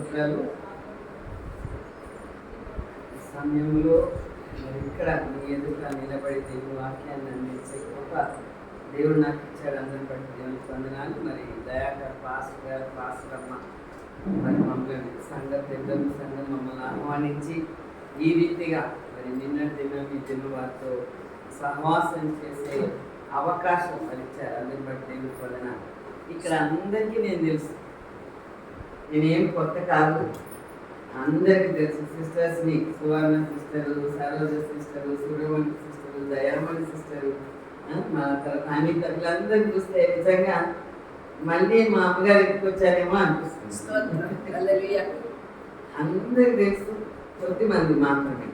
స్తోత్రాలు. సమయంలో మరి ఇక్కడ మీ ఎదుట నిలబడి దేవుని వాక్యాన్ని అందించే గొప్ప దేవుడు నాకు ఇచ్చాడు. అందరి బట్టి దేవునికి వందనాలు. మరి దయాకర్ పాస్టర్ గారు, పాస్టర్ అమ్మ మరి మమ్మల్ని పెద్దలు సంఘం మమ్మల్ని ఆహ్వానించి ఈ రీతిగా మరి నిన్నటి దినం ఈ దిన వారితో సహవాసం చేసే అవకాశం మరి ఇచ్చారు. అందరి బట్టి దేవునికి వందనాలు. ఇక్కడ అందరికీ నేను తెలుసు, నేనేం కొత్త కాదు, అందరికీ తెలుసు. సిస్టర్స్ని Suvarna sister, Saroja sister, Suryamani sister, Dayamani sister, మా తర్వాత అనిత వీళ్ళందరినీ చూస్తే నిజంగా మళ్ళీ మా అమ్మగారు ఇంటికి వచ్చారేమో అనిపిస్తుంది. అందరికి తెలుసు, కొద్ది మంది మాత్రమే.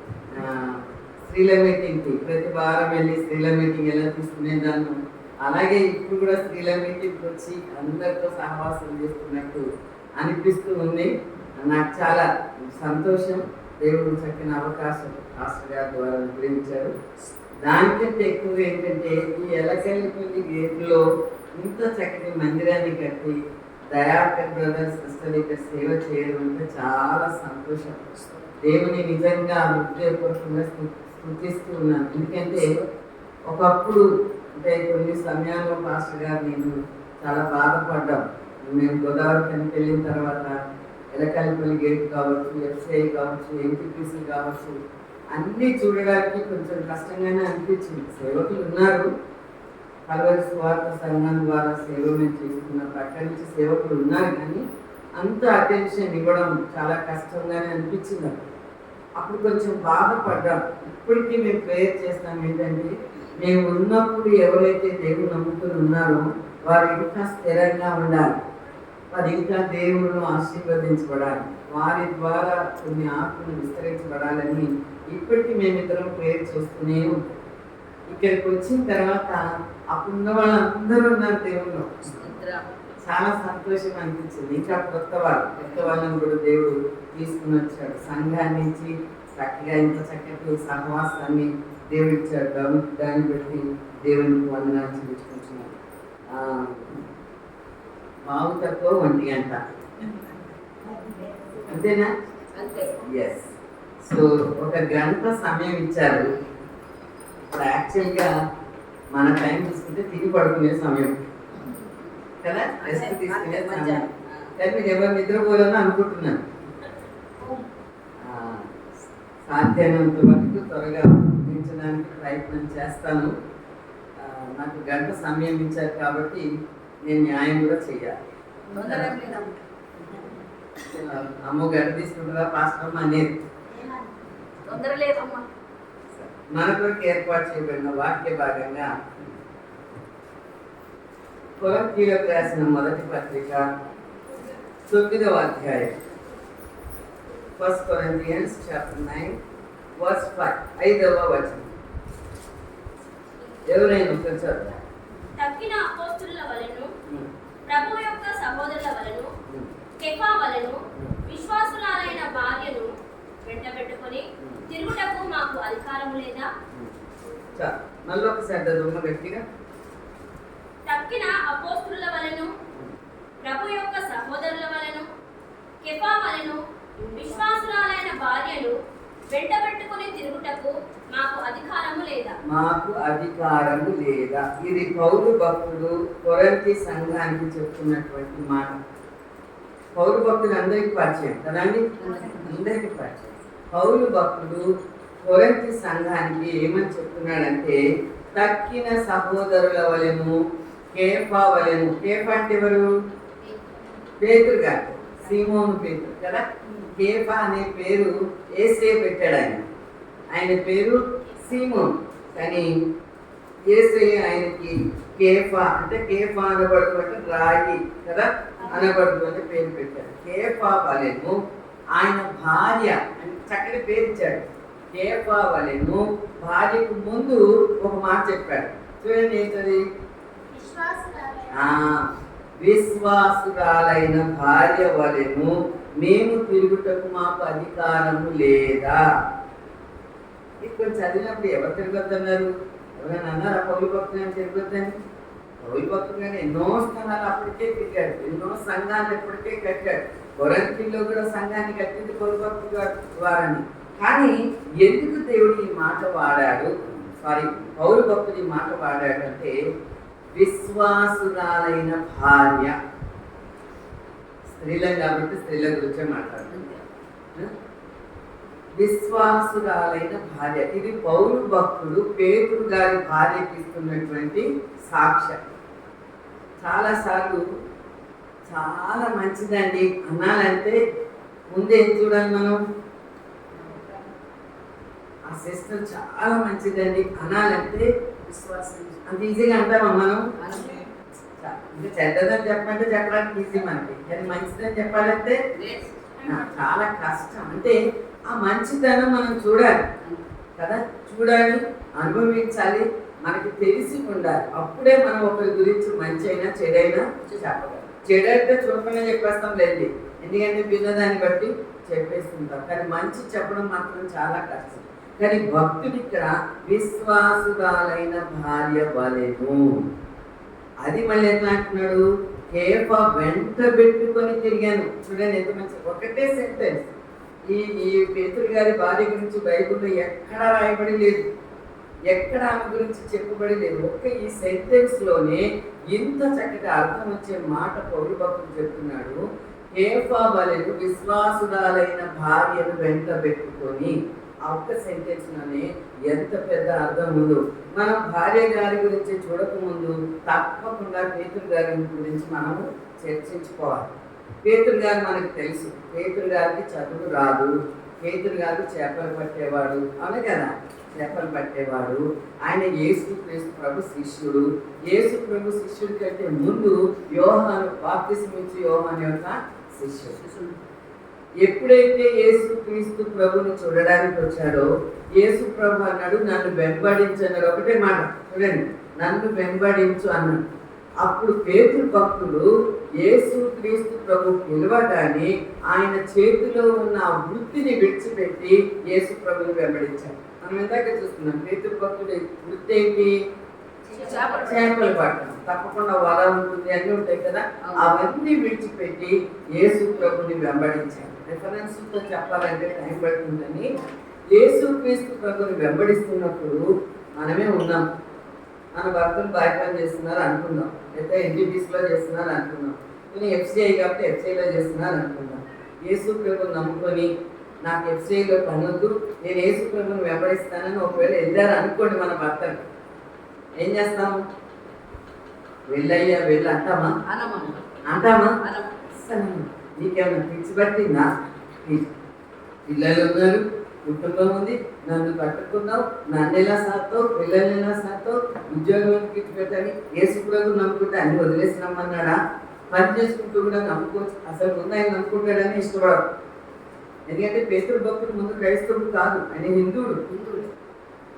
స్త్రీల మీటింగ్కి ప్రతి వారం వెళ్ళి స్త్రీల మీటింగ్ ఎలా తీసుకునేదాన్ని, అలాగే ఇప్పుడు కూడా స్త్రీల మీటింగ్కి వచ్చి అందరితో సహవాసం చేస్తున్నట్టు అనిపిస్తూ ఉంది. నాకు చాలా సంతోషం. దేవుడు చక్కని అవకాశం పాస్టర్ గారి ద్వారా అనుగ్రహించారు. దానికంటే ఎక్కువగా ఏంటంటే ఈ ఎలకెల్లిపల్లి గేట్లో ఇంత చక్కటి మందిరాన్ని కట్టి దయాకర్ బ్రదర్స్ సిస్టర్ ఇక్కడ సేవ చేయడం అంటే చాలా సంతోషం. దేవుని నిజంగా హృదయపూర్వకంగా స్థుతిస్తూ ఉన్నాను. ఎందుకంటే ఒకప్పుడు అంటే కొన్ని సమయాల్లో పాస్టర్ గారు నేను చాలా బాధపడ్డాం. మేము గోదావరి కనికి వెళ్ళిన తర్వాత ఎలకల్లిపల్లి గేట్ కావచ్చు, ఎఫ్సిఐ కావచ్చు, ఎంపీపీసీ కావచ్చు, అన్నీ చూడడానికి కొంచెం కష్టంగానే అనిపించింది. సేవకులు ఉన్నారు, కల్వరి స్వార్థ సంఘం ద్వారా సేవ మేము చేసుకున్నప్పుడు అక్కడి నుంచి సేవకులు ఉన్నారు, కానీ అంత అటెన్షన్ ఇవ్వడం చాలా కష్టంగానే అనిపించింది. అప్పుడు కొంచెం బాధపడ్డాం. ఇప్పటికీ మేము ప్రేయర్ చేస్తాం ఏంటంటే, మేము ఉన్నప్పుడు ఎవరైతే దేవుడు నమ్ముకుని ఉన్నారో వారు ఇంకా స్థిరంగా ఉండాలి, వారు ఇంకా దేవుడు ఆశీర్వదించబడాలి, వారి ద్వారా కొన్ని ఆత్మలు విస్తరించబడాలని ఇప్పటికీ మేమిద్దరం ప్రేయర్ చేస్తూనే ఉంటాం. ఇక్కడికి వచ్చిన తర్వాత అప్పుడున్న వాళ్ళందరూ ఉన్నారు దేవుళ్ళు. చాలా సంతోషం అనిపించింది. ఇంకా కొత్త వాళ్ళని కూడా దేవుడు తీసుకుని వచ్చాడు. సంఘాన్ని నుంచి చక్కగా ఇంత చక్కటి సహవాసాన్ని దేవుడు ఇచ్చాడు. దాన్ని బట్టి దేవునికి వందనాలు చెల్లించుకుంటున్నాను. మావు తక్కువ 1 గంట అంతేనా? ఎస్. సో 1 గంట సమయం ఇచ్చారు. యాక్చువల్గా మన టైం తీసుకుంటే తిరిగి పడుకునే సమయం కదా, రెస్ట్ తీసుకునే సమయం. కానీ మీరు ఎవరు నిద్రపోవాలని అనుకుంటున్నాను. సాధ్యమైనంత వరకు త్వరగా ముగించడానికి ప్రయత్నం చేస్తాను. నాకు 1 గంట సమయం ఇచ్చారు కాబట్టి నేను న్యాయం కూడా చెయ్యాలి. అమ్మ 1 గంట తీసుకుంటారా పాస్టర్ అనేది మన కొరకు ఏర్పాటు చేయబడిన వాక్య భాగంగా కొరింథీయులకు రాసిన మొదటి పత్రిక 9వ అధ్యాయం, 1 Corinthians chapter 9 verse 5, 5వ వచనం. ఎవరైనా ఒకసారి చదువు. తక్కిన అపోస్తలుల వలెను, ప్రభువు యొక్క సహోదరుల వలెను, కేఫా వలెను విశ్వాసురాలైన భార్యను వెంటబెట్టుకొని తిరుగుటకు మాకు అధికారం లేదా? మళ్ళీ ఒకసారి చదువు గట్టిగా. తక్కిన అపోస్తలుల వలెను, ప్రభు యొక్క సహోదరుల వలెను, కేఫా వలెను విశ్వాసురాలైన భార్యను వెంటబెట్టుకొని తిరుగుటకు మాకు అధికారము లేదా? మాకు అధికారము లేదా. ఇది పౌలు భక్తుడు కొరింథీ సంఘానికి చెప్తున్నటువంటి మాట. పౌలు భక్తులు అందరికీ పరిచయం కదండి, అందరికీ పరిచయం. పౌలు భక్తుడు కొరింథీ సంఘానికి ఏమని చెప్తున్నాడంటే, తక్కిన సహోదరుల వలెను, కేఫా వలెను. కేఫా అంటే ఎవరు? పేతురు గారు, సీమోను పేతురు కదా. కేఫా అనే పేరు యేసే పెట్టాడు. ఆయన పేరు సీమోన్, కానీ యేసే ఆయనకి కేఫా అంటే కేఫా అనబడుతు అంటే రాగి కదా, అనబడుతు అంటే పేరు పెట్టాడు. కేఫా వలెను ఆయన భార్య అని చక్కటి పేరు ఇచ్చాడు. కేఫా వలెను భార్యకు ముందు ఒక మాట చెప్పాడు. చూడండి ఏంటది? విశ్వాసురాలైన భార్య వలెను మేము తిరుగుటకు మాకు అధికారము లేదా. ఇక్కడ చదివినప్పుడు ఎవరు తిరగొద్దన్నారు? ఎవరైనా అన్నారా పౌలు భక్తులు తిరగొద్దని? పౌలు భక్తులు కానీ ఎన్నో స్థలాలు అప్పటికే తిరిగాడు, ఎన్నో సంఘాలు ఎప్పటికే కట్టాడు. కొరింథీయుల్లో కూడా సంఘాన్ని కట్టింది పౌలు భక్తుడు ద్వారాని. కానీ ఎందుకు దేవుడు ఈ మాట వాడాడు, పౌలు భక్తుడు ఈ మాట వాడాడు అంటే, విశ్వాసురాలైన భార్య, స్త్రీలం కాబట్టి స్త్రీల గురించే మాట్లాడుతుంది. విశ్వాసురాలైన భార్య, ఇది పౌలు భక్తుడు పేతురు గారి భార్యకి ఇస్తున్నటువంటి సాక్ష్యం. చాలాసార్లు చాలా మంచిదండి అనాలంటే ముందేం చూడాలి మనం, ఆ సిస్టర్ చాలా మంచిదండి అనాలంటే విశ్వాసం. అంత ఈజీగా అంటామా మనం? ఇంకా చెడ్డదని చెప్పమంటే చెప్పడానికి ఈజీ మనకి, కానీ మంచిదని చెప్పాలంటే చాలా కష్టం. అంటే ఆ మంచితనం మనం చూడాలి కదా, చూడాలి, అనుభవించాలి, మనకి తెలిసి ఉండాలి. అప్పుడే మనం ఒకరి గురించి మంచి అయినా చెడైనా చెప్పగలం. చెడైతే చూడకుండా చెప్పేస్తాం లేదు, ఎందుకంటే విన్నదాన్ని బట్టి చెప్పేస్తుంటాం. కానీ మంచి చెప్పడం మాత్రం చాలా కష్టం. కానీ భక్తుడి ఇక్కడ విశ్వాసురాలైన భార్య వలెను, అది మళ్ళీ ఎట్లా అంటున్నాడు, కేఫ వెంట పెట్టుకొని తిరిగాను. చూడండి ఎంత మంచి, ఒకటే సెంటెన్స్. ఈ పేతురు గారి భార్య గురించి బైబిల్లో ఎక్కడా రాయబడి లేదు, ఎక్కడ ఆమె గురించి చెప్పబడి లేదు. ఒక్క ఈ సెంటెన్స్ లోనే ఇంత చక్కగా అర్థం వచ్చే మాట పౌలు భక్తుడు చెప్తున్నాడు. కేఫా వలెను విశ్వాసురాలైన భార్యను వెంట పెట్టుకొని, ఆ ఒక్క సెంటెన్స్ లోనే ఎంత పెద్ద అర్థం ఉందో. మనం భార్య గారి గురించి చూడకముందు తప్పకుండా పేతురు గారి గురించి మనము చర్చించుకోవాలి. పేతురు గారు మనకు తెలుసు, పేతురు గారికి చదువు రాదు, పేతురు గారు చేపలు పట్టేవాడు, అవును కదా, చేపలు పట్టేవాడు. ఆయన యేసు క్రీస్తు ప్రభు శిష్యుడు. యేసు ప్రభు శిష్యుడి కంటే ముందు యోహాను, బాప్తిస్మం ఇచ్చే యోహాను యొక్క శిష్యుడు. ఎప్పుడైతే యేసు క్రీస్తు ప్రభుని చూడడానికి వచ్చాడో, యేసు ప్రభు అన్నాడు, నన్ను వెంబడించు అన్నాడు. ఒకటే మాట చూడండి, నన్ను వెంబడించు అన్నాడు. అప్పుడు పేతురు భక్తుడు యేసు క్రీస్తు ప్రభు పిలవగానే ఆయన చేతిలో ఉన్న ఆ వృత్తిని విడిచిపెట్టి యేసు ప్రభుని వెంబడించాడు. మనం ఇందాక చూస్తున్నాం, పేతురు భక్తుడి వృత్తి ఏంటి? చేపలు పట్టడం. తప్పకుండా వల ఉంటుంది, అన్నీ ఉంటాయి కదా, అవన్నీ విడిచిపెట్టి యేసు ప్రభుని వెంబడించాడు. రిఫరెన్స్తో చెప్పాలంటే టైం పడుతుందని, యేసు క్రీస్తు ప్రభుని వెంబడిస్తున్నప్పుడు మనమే ఉన్నాం. మన భర్తలు బాయ్ పని చేస్తున్నారు అనుకుందాం, లేదా ఎన్టీపీసీలో చేస్తున్నారు అనుకుందాం, కానీ ఎఫ్సిఐ కాబట్టి ఎఫ్సిఐలో చేస్తున్నారు అనుకుందాం. యేసు ప్రభుని నమ్ముకొని నాకు ఎఫ్సిఐలో పని వద్దు, నేను యేసు ప్రభుని వెంబడిస్తానని ఒకవేళ వెళ్ళారు అనుకోండి మన భర్తలు, ఏం చేస్తాము? వెళ్ళయ్యా వెళ్ళి అంటామా? అంటామా? నీకేమన్నా పిచ్చి పట్టిందా? పిల్లలు ఉన్నారు, కుటుంబం ఉంది, నన్ను పట్టుకున్నావు, నన్ను ఎలా సాగుతావు, పిల్లల్ని ఎలా సాగుతావు, ఉద్యోగం పెట్టని యేసు ప్రభు నమ్ముకుంటే అన్ని వదిలేసి నమ్మన్నాడా? పని చేసుకుంటూ కూడా నమ్ముకోవచ్చు. అసలు ముందు ఆయన నమ్ముకుంటాడని ఇష్టపడదు. ఎందుకంటే పేతురు భక్తుడు ముందు క్రైస్తవుడు కాదు, ఆయన హిందువుడు.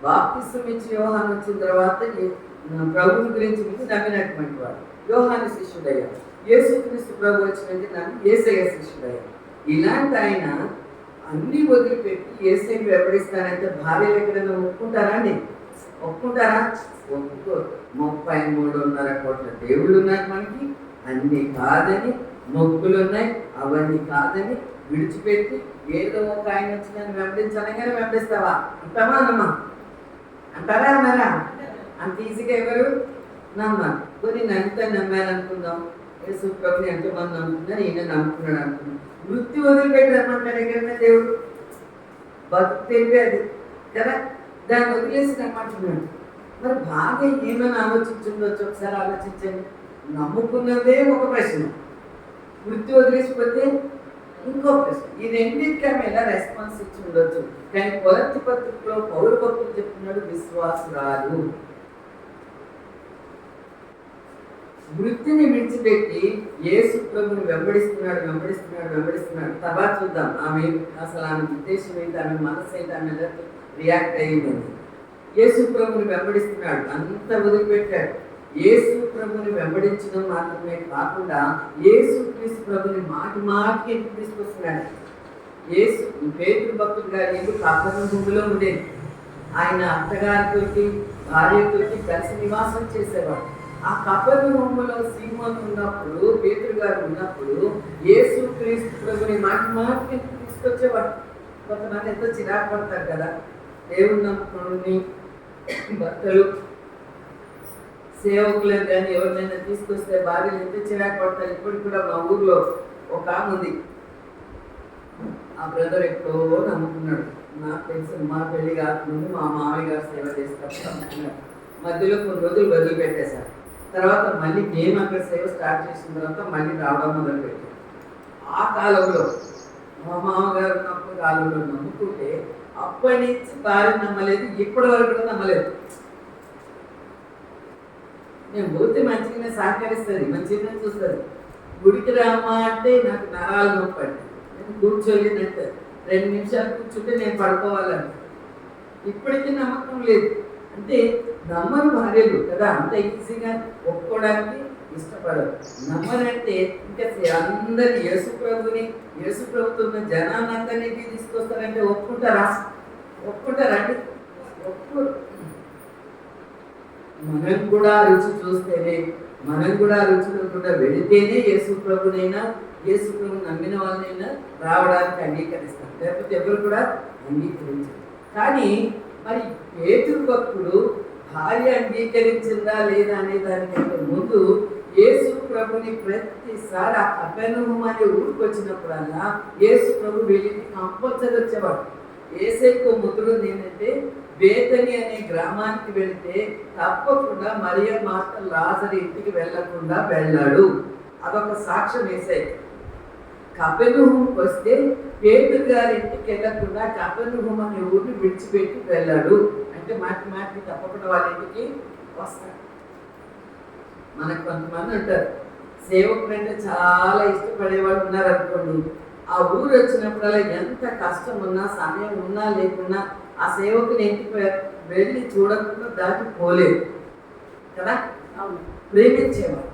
బాప్తిస్మం ఇచ్చి యోహాను వచ్చిన తర్వాత ప్రభుని గురించి ముందు నమ్మినటువంటి వాడు యోహాను శిష్యుడయ్యాడు. యేసు క్రీస్తు ప్రభు వచ్చినట్టు నమ్మి యేసయ్య శిష్యుడయ్యాడు. ఇలాంటి ఆయన అన్ని వదిలిపెట్టి యేసయ్యని వెంబడిస్తానంటే భార్యలు ఎక్కడైనా ఒప్పుకుంటారా అండి? ఒప్పుకుంటారా? ఒప్పుకో. 33.5 కోట్ల దేవుళ్ళు ఉన్నారు మనకి, అన్ని కాదని, మొక్కులు ఉన్నాయి, అవన్నీ కాదని విడిచిపెట్టి ఏదో ఒక ఆయన వచ్చి నన్ను వెంబడించాలని వెంబడిస్తావా? అంటావా అన్నమా? అంటారా అన్నారా? అంత ఈజీగా ఎవరు నమ్మారు? కొన్ని నమ్మితే నమ్మారు అనుకుందాం. యేసు ప్రభుని ఎంతోమంది నమ్ముతున్నారు, ఈయన నమ్ముకున్నాడు అనుకున్నాం. వృత్తి వదిలిపెట్టి రమ్మంటాడు ఎక్కడైనా దేవుడు. బతుకు తెలివి అది కదా, దాన్ని వదిలేసి రమ్మంటున్నాడు. మరి బాగా ఏమైనా ఆలోచించుండొచ్చు, ఒకసారి ఆలోచించండి. నమ్ముకున్నదే ఒక ప్రశ్న, వృత్తి వదిలేసిపోతే ఇంకో ప్రశ్న. ఈ రెండింటికి ఆమె ఎలా రెస్పాన్స్ ఇచ్చి ఉండొచ్చు. కానీ కొరింథీ పత్రికలో పౌలు భక్తుడు చెప్తున్నాడు, విశ్వాసురాలు. వృత్తిని విడిచిపెట్టి యేసు ప్రభుని వెంబడిస్తున్నాడు. తర్వాత చూద్దాం ఆమె అసలు ఆమె ఉద్దేశం ఏంటి, ఆమె మనసు ఏంటి, ఆమె రియాక్ట్ అయ్యిందని. యేసు ప్రభుని వెంబడిస్తున్నాడు, అంత వదిలిపెట్టాడు. యేసు ప్రభుని వెంబడించడం మాత్రమే కాకుండా యేసు క్రీస్తు ప్రభుని మాటికి ఎందుకు తీసుకొస్తున్నాడు. యేసు పేతురు భక్తుడు గారి ఇల్లు కపెర్నహూములో ఉండేది. ఆయన అత్తగారితోటి భార్యతోటి కలిసి నివాసం చేసేవాడు. ఆ కపెర్నహూములో సీమోను ఉన్నప్పుడు, పేతురు గారు ఉన్నప్పుడు యేసు క్రీస్తు ప్రభుని మాటి తీసుకొచ్చేవాడు. కొంతమంది ఎంతో చిరాకు పడతారు కదా, దేవుని నమ్ముకుని భక్తులు సేవకులను కానీ ఎవరినైనా తీసుకొస్తే భార్యలు ఎంత చిరాకు పడతారు. ఇప్పటికి కూడా మా ఊర్లో ఒక ఆమె ఉంది, ఆ బ్రదర్ ఎప్పుడో నమ్ముకున్నాడు. నాకు తెలుసు, మా పెళ్లి కాకముందు మా మామయ్య గారు సేవ చేస్తారు నమ్ముకున్నాడు. మధ్యలో కొన్ని రోజులు వదిలిపెట్టేశారు. తర్వాత మళ్ళీ మేము అక్కడ సేవ స్టార్ట్ చేసిన తర్వాత మళ్ళీ రావడం మొదలుపెట్టాం. ఆ కాలంలో మా మామగారు ఉన్నప్పుడు కాలంలో నమ్ముకుంటే అప్పటి నుంచి భార్య నమ్మలేదు, ఇప్పటి వరకు కూడా నమ్మలేదు. నేను పోతే మంచిగానే సహకరిస్తుంది, మంచిగానే చూస్తుంది. గుడికి రామ్మా అంటే నాకు నరాలు నొప్పండి, నేను కూర్చోలేనంటే 2 నిమిషాలు కూర్చుంటే నేను పడుకోవాలంట. ఇప్పటికీ నమ్మకం లేదు. అంటే నమ్మని భార్యలు కదా, అంత ఈజీగా ఒప్పుకోవడానికి ఇష్టపడరు. నమ్మనంటే ఇంకా అందరి యేసు ప్రభుత్వం జనానందరినీ తీసుకొస్తారంటే ఒప్పుకుంటారా? ఒప్పుకుంటారండి? ఒప్పుకోరు. మనం కూడా రుచి చూస్తేనే, మనం కూడా రుచిలో కూడా వెళితేనే యేసు ప్రభునైనా యేసు ప్రభు నమ్మిన వాళ్ళనైనా రావడానికి అంగీకరిస్తారు, లేకపోతే ఎవరు కూడా అంగీకరించారు. కానీ మరి పేతురు భక్తుడు భార్య అంగీకరించిందా లేదా అనే దానికంటే ముందు యేసు ప్రభుని ప్రతిసారి ఆ కపెర్నహూము అనే ఊరికి వచ్చినప్పుడల్లా యేసు ప్రభు వెళ్ళి కంపల్సరీ వచ్చేవాడు. యేసయ్యకు ముద్ర ఏంటంటే బేతని అనే గ్రామానికి వెళితే తప్పకుండా మరియ మార్త లాజరు ఇంటికి వెళ్ళకుండా వెళ్ళాడు. అదొక సాక్ష్యం యేసయ్య. కపెర్నహూముకి వస్తే పేతురు గారి ఇంటికి వెళ్ళకుండా కపెర్నహూము అనే ఊరిని విడిచిపెట్టి వెళ్ళాడు. అంటే మాటి తప్పకుండా వాళ్ళ ఇంటికి వస్తాడు. మనకు కొంతమంది ఉంటారు, సేవకులు అంటే చాలా ఇష్టపడేవాళ్ళు ఉన్నారు అనుకోండి. ఆ ఊరు వచ్చినప్పుడల్లా ఎంత కష్టం ఉన్నా, సమయం ఉన్నా లేకున్నా ఆ సేవకుని ఇంటికి వెళ్ళి చూడకుండా దాటిపోలేదు కదా. ప్రేమించేవాడు,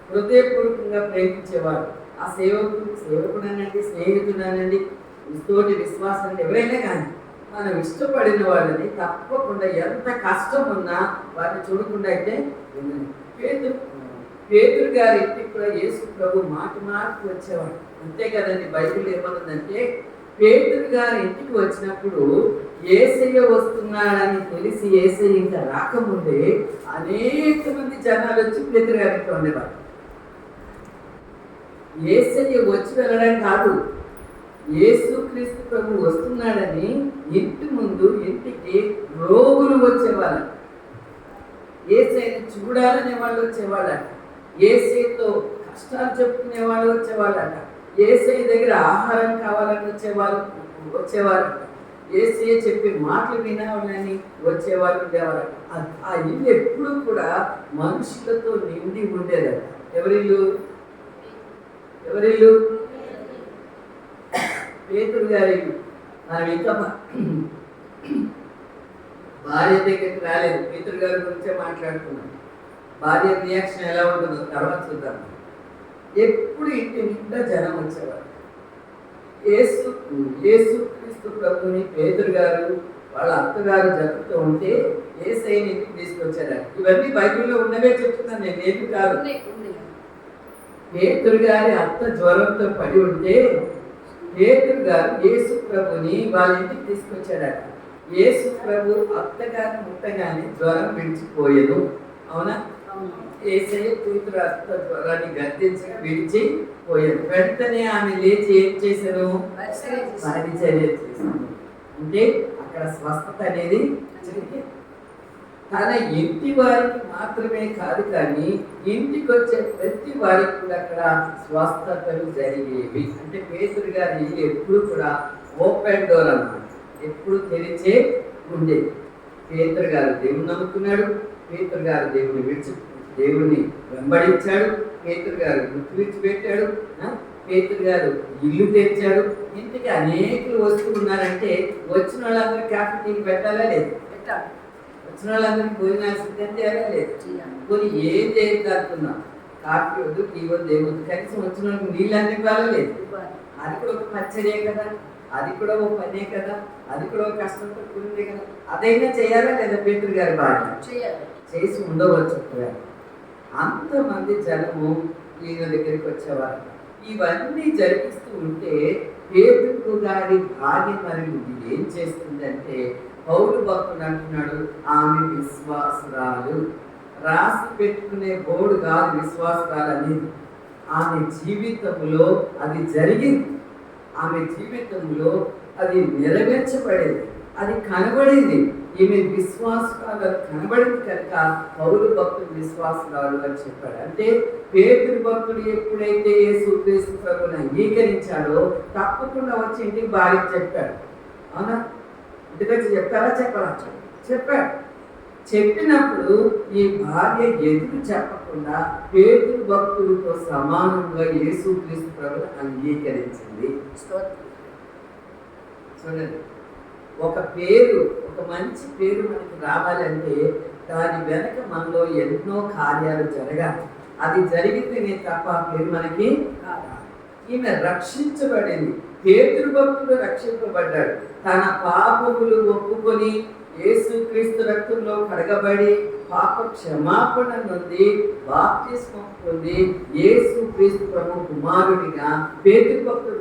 హృదయపూర్వకంగా ప్రేమించేవాడు. ఆ సేవకుడనండి, స్నేహితుడనండి, తోటి విశ్వాసం ఎవరైనా కానీ మనం ఇష్టపడిన వాళ్ళని తప్పకుండా ఎంత కష్టం ఉన్నా వారిని చూడకుండా అయితే పేతురు గారి ఇంటికి కూడా యేసు ప్రభు మాటి వచ్చేవాడు. అంతే కదండి. బైబిల్ ఏమనుందంటే పేతురు గారి ఇంటికి వచ్చినప్పుడు యేసయ్య వస్తున్నాడని తెలిసి యేసయ్య ఇంకా రాకముందే అనేక మంది జనాలు వచ్చి పేతురు గారికి ఉండేవారు. యేసయ్య వచ్చి వెళ్ళడం కాదు, యేసుక్రీస్తు ప్రభు వస్తున్నాడని ఇంటి ముందు ఇంటికి రోగులు వచ్చేవాళ్ళు, యేసయ్యని చూడాలనే వాళ్ళు వచ్చేవాళ్ళట, యేసయ్యతో కష్టాలు చెప్పుకునే వాళ్ళు వచ్చేవాళ్ళట, యేసయ్య దగ్గర ఆహారం కావాలని వచ్చేవారట, యేసయ్య చెప్పే మాటలు వినాలని వచ్చేవాళ్ళు ఉండేవారట. ఆ ఇల్లు ఎప్పుడు కూడా మనుషులతో నిండి ఉండేదట. ఎవరిల్లు? పేతురు గారి. మనం ఇంకా భార్య దగ్గరికి రాలేదు, పేతురు గారి గురించే మాట్లాడుతున్నాం. భార్య రియాక్షన్ ఎలా ఉంటుందో తర్వాత చూద్దాం. ఎప్పుడు ఇంటి నిండా జనం వచ్చేవారు. యేసుక్రీస్తు ప్రభుని పేతురు గారు వాళ్ళ అత్తగారు జరుగుతూ ఉంటే యేసయ్యని ఇంటికి తీసుకొచ్చారు. ఇవన్నీ బైబిల్లో ఉన్నవే చెప్తున్నాను నేను, ఏమి కాదు. పేతురు గారి అత్త జ్వరంతో పడి ఉంటే పేతురు గారు యేసు ప్రభుని వాళ్ళ ఇంటికి తీసుకొచ్చాడట. యేసు ప్రభు అత్తగారిని ముట్టగానే జ్వరం విడిచిపోయేను. అవునా? యేసయ్య పేతురు అత్త జ్వరాన్ని గద్దించి విడిచిపోయాడు. వెంటనే ఆమె లేచి ఏం చేశాను? పరిచర్య చేశాను. అంటే అక్కడ స్వస్థత అనేది తన ఇంటి వారికి మాత్రమే కాదు, కానీ ఇంటికి వచ్చే ప్రతి వారికి కూడా అక్కడ స్వస్థతలు జరిగేవి. అంటే పేతురు గారి ఇల్లు ఎప్పుడు కూడా ఓపెన్ డోర్ అన్నమాట, ఎప్పుడు తెరిచే ఉండేది. పేతురు గారు దేవుని నమ్ముకున్నాడు, పేతురు గారు దేవుని వెంబడించాడు, పేతురు గారు గుర్తు విడిచిపెట్టాడు, పేతురు గారు ఇల్లు తెచ్చాడు. ఇంటికి అనేకులు వస్తువులు ఉన్నారంటే వచ్చిన వాళ్ళందరూ క్యాఫెటీకి పెట్టాలా లేదు? పెట్టాలి. వచ్చిన వాళ్ళందరికీ భోజనాలు సిద్ధం చేయాలా లేదు? కొన్ని ఏం చేయగలుగుతున్నాం, కాఫీ వద్దు, టీ వద్దు, ఏమొద్దు, కనీసం వచ్చిన వాళ్ళకి నీళ్ళు అన్ని ఇవ్వాలా లేదు? అది కూడా ఒక పచ్చడే కదా, అది కూడా ఒక పనే కదా, అది కూడా ఒక కష్టంతో కూడిందే కదా. అదైనా చేయాలా లేదా? పేతురు గారి భార్య చేసి ఉండవచ్చు. అంతమంది జనము ఈయన దగ్గరికి వచ్చేవారు. ఇవన్నీ జరిపిస్తూ ఉంటే పేతురు గారి భార్య మరి ఏం చేస్తుందంటే పౌలు భక్తుడు అంటున్నాడు, ఆమె విశ్వాసురాలు. రాసి పెట్టుకునే బోర్డు కాదు విశ్వాసురాలు అనేది. ఆమె జీవితంలో అది జరిగింది. ఆమె జీవితంలో అది నెరవేర్చబడేది, అది కనబడింది. ఈమె విశ్వాసురాలు కనబడింది కనుక పౌలు భక్తుడు విశ్వాసురాలు అని చెప్పాడు. అంటే పేతురు భక్తుడు ఎప్పుడైతే యేసుక్రీస్తు ప్రభువుని అంగీకరించాడో తప్పకుండా వచ్చి ఇంటికి భార్యకి చెప్పాడు. అవునా? ఇంటికి వచ్చి చెప్తారా చెప్పరా? చెప్పాడు. చెప్పినప్పుడు ఈ భార్య ఎదురు చెప్పకుండా పేతురు భక్తులతో సమానంగా యేసుక్రీస్తు ప్రభువుని అంగీకరించింది. చూడండి, ఒక పేరు, ఒక మంచి పేరు మనకి రావాలంటే దాని వెనక మనలో ఎన్నో కార్యాలు జరగాలి. అది జరిగితేనే తప్ప ఆ పేరు మనకి రాదు. ఈమె రక్షించబడింది. పేతురు భక్తుడు రక్షింపబడ్డాడు. తన పాపములు ఒప్పుకొని యేసుక్రీస్తు రక్తంలో కడగబడి పాప క్షమాపణ నుండి బాప్తిస్మం పొంది యేసుక్రీస్తు ప్రభు కుమారుడిగా పేతురు భక్తుడు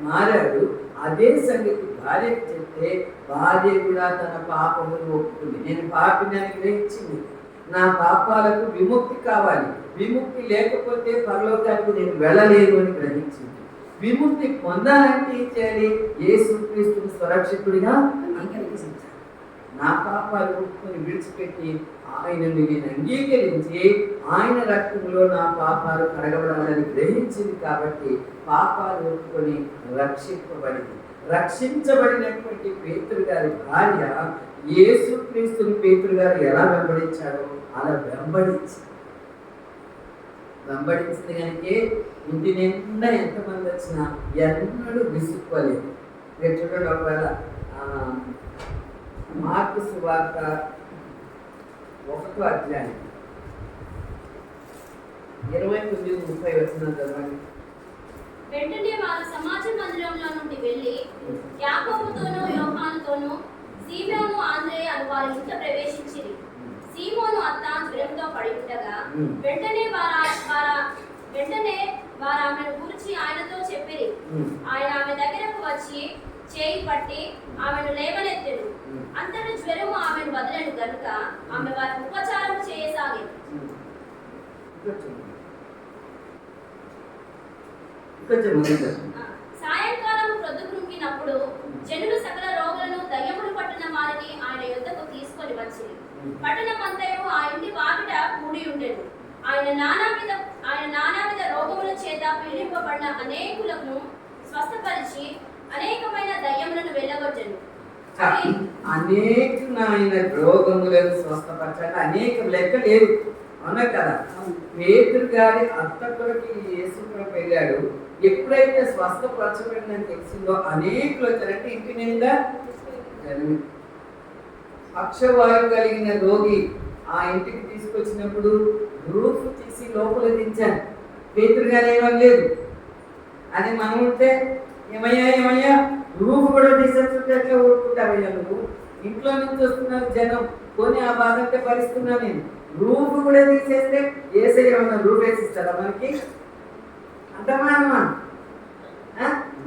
మారాడు. అదే సంగతి భార్యకు చెప్తే భార్య కూడా తన పాపములు ఒప్పుకుంది. నేను పాపిని అని గ్రహించింది. నా పాపాలకు విముక్తి కావాలి. విముక్తి లేకపోతే పరలోకానికి నేను వెళ్ళలేను అని గ్రహించింది. విముక్తి పొందాలంటే ఏం చేయాలి? యేసుక్రీస్తుని సురక్షితుడిగా అంగీకరించాలి. నా పాపాలు ఒప్పుకొని విడిచిపెట్టి ఆయనను నేను అంగీకరించి ఆయన రక్తంలో నా పాపాలు కడగబడాలని గ్రహించింది. కాబట్టి పాపాలు ఒప్పుకొని రక్షింపబడింది. రక్షించబడినటువంటి పేతురు గారి భార్య యేసుక్రీస్తుని పేతురు గారు ఎలా వెంబడించాడో అలా వెంబడించింది కనుక ఇంటి నిండా ఎంతమంది వచ్చినా ఎన్నడూ విసుక్కోలేదు. మీరు చూడండి, ఒకవేళ మార్కు సువార్త 1వ అధ్యాయం 29-30 వచనాలు చదవండి. వెంటనే వారు సమాజ మందిరంలో నుండి వెళ్ళి యాకోబుతోనూ యోహానుతోనూ సీమోను ఆంద్రేయ అను వారి ఇంట ప్రవేశించిరి. సీమోను అత్త జ్వరంతో పడి ఉండగా వెంటనే వారు ఆమెను గురించి ఆయనతో చెప్పిరి. ఆయన ఆమె దగ్గరకు వచ్చి చేయి పట్టి ఆమెను లేవనెత్తెను. అంతట జ్వరము ఆమెను వదలను గనుక ఆమె వారికి ఉపచారం చేయసాగింది. సాయంకాలం ప్రొద్దుకృంగినప్పుడు జనులు సకల రోగులను దయ్యములు పట్టిన వారిని ఆయన యొద్దకు తీసుకొని వచ్చిరి. పట్టణమంతయు ఆ ఇంటి వాకిట కూడి ఉండెను. ఆయన నానావిధ రోగముల చేత పీడింపబడిన అనేకులను స్వస్థపరిచి అనేకమైన దయ్యములను వెళ్ళగొట్టెను. అనేకమైన రోగములను స్వస్థపరచాలి. అనేక లెక్క లేదు. అవునా కదా? పేతురు గారి అత్త కొరకు యేసు ప్రభు వెళ్ళాడు. ఎప్పుడైతే స్వస్థపరచబడిందని తెలిసిందో అనేకులు వచ్చారంటే ఇంటి నిండా పక్షవాయువు కలిగిన రోగి ఆ ఇంటికి తీసుకొచ్చినప్పుడు రూఫ్ తీసి లోపల దించాను. పేతురు గారు ఏమనలేదు. అని మనం ఉంటే ఏమయ్యా రూఫ్ కూడా తీసేస్తుంటే ఎట్లా ఊరుకుంటావయ్యా నువ్వు? ఇంట్లో నుంచి వస్తున్నారు జనం, కొని ఆ బాధ అంటే భరిస్తున్నా నేను. రూఫ్ కూడా తీసేస్తే ఏసై ఏమన్నా రూఫ్ వేసిస్తారా మనకి? అంతమానమా?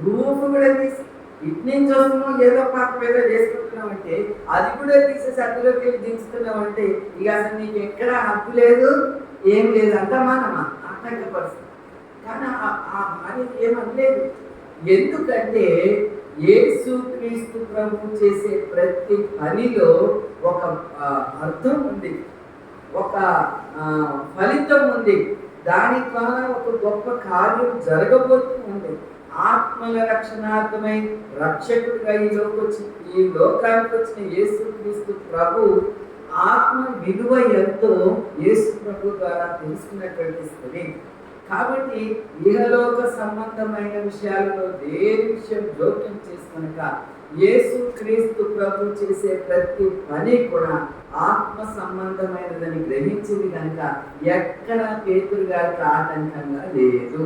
రూఫ్ కూడా తీసి ఇటు నుంచి వస్తున్నాం, ఏదో పాపం ఏదో చేసుకుంటున్నాం అంటే అది కూడా తీసేసి అందులోకి వెళ్ళి దించుతున్నాం అంటే ఇక అసలు నీకు ఎక్కడ హక్కు లేదు, ఏం లేదు. అంతమానమా? ఆటంకపరుస్తుంది. కానీ ఆ భార్య ఏమనలేదు. ఎందుకంటే యేసుక్రీస్తు ప్రభు చేసే ప్రతి పనిలో ఒక అర్థం ఉంది, ఒక ఫలితం ఉంది. దాని ద్వారా ఒక గొప్ప కార్యం జరగబోతుంది. ఆత్మల రక్షణార్థమై రక్షకుడిగా ఈ లోకానికి వచ్చిన యేసుక్రీస్తు ప్రభు ఆత్మ విలువ ఎంతో యేసు ప్రభు ద్వారా తెలుసుకున్నటువంటి స్త్రీ. కాబట్టి ఇహలోక సంబంధమైన విషయాలలో దేని విషయం జోక్యం చేసుకొనక యేసుక్రీస్తు ప్రభు చేసే ప్రతి పని కూడా ఆత్మ సంబంధమైనదని గ్రహించింది కనుక ఎక్కడ పేతురు గారికి ఆటంకంగా లేదు.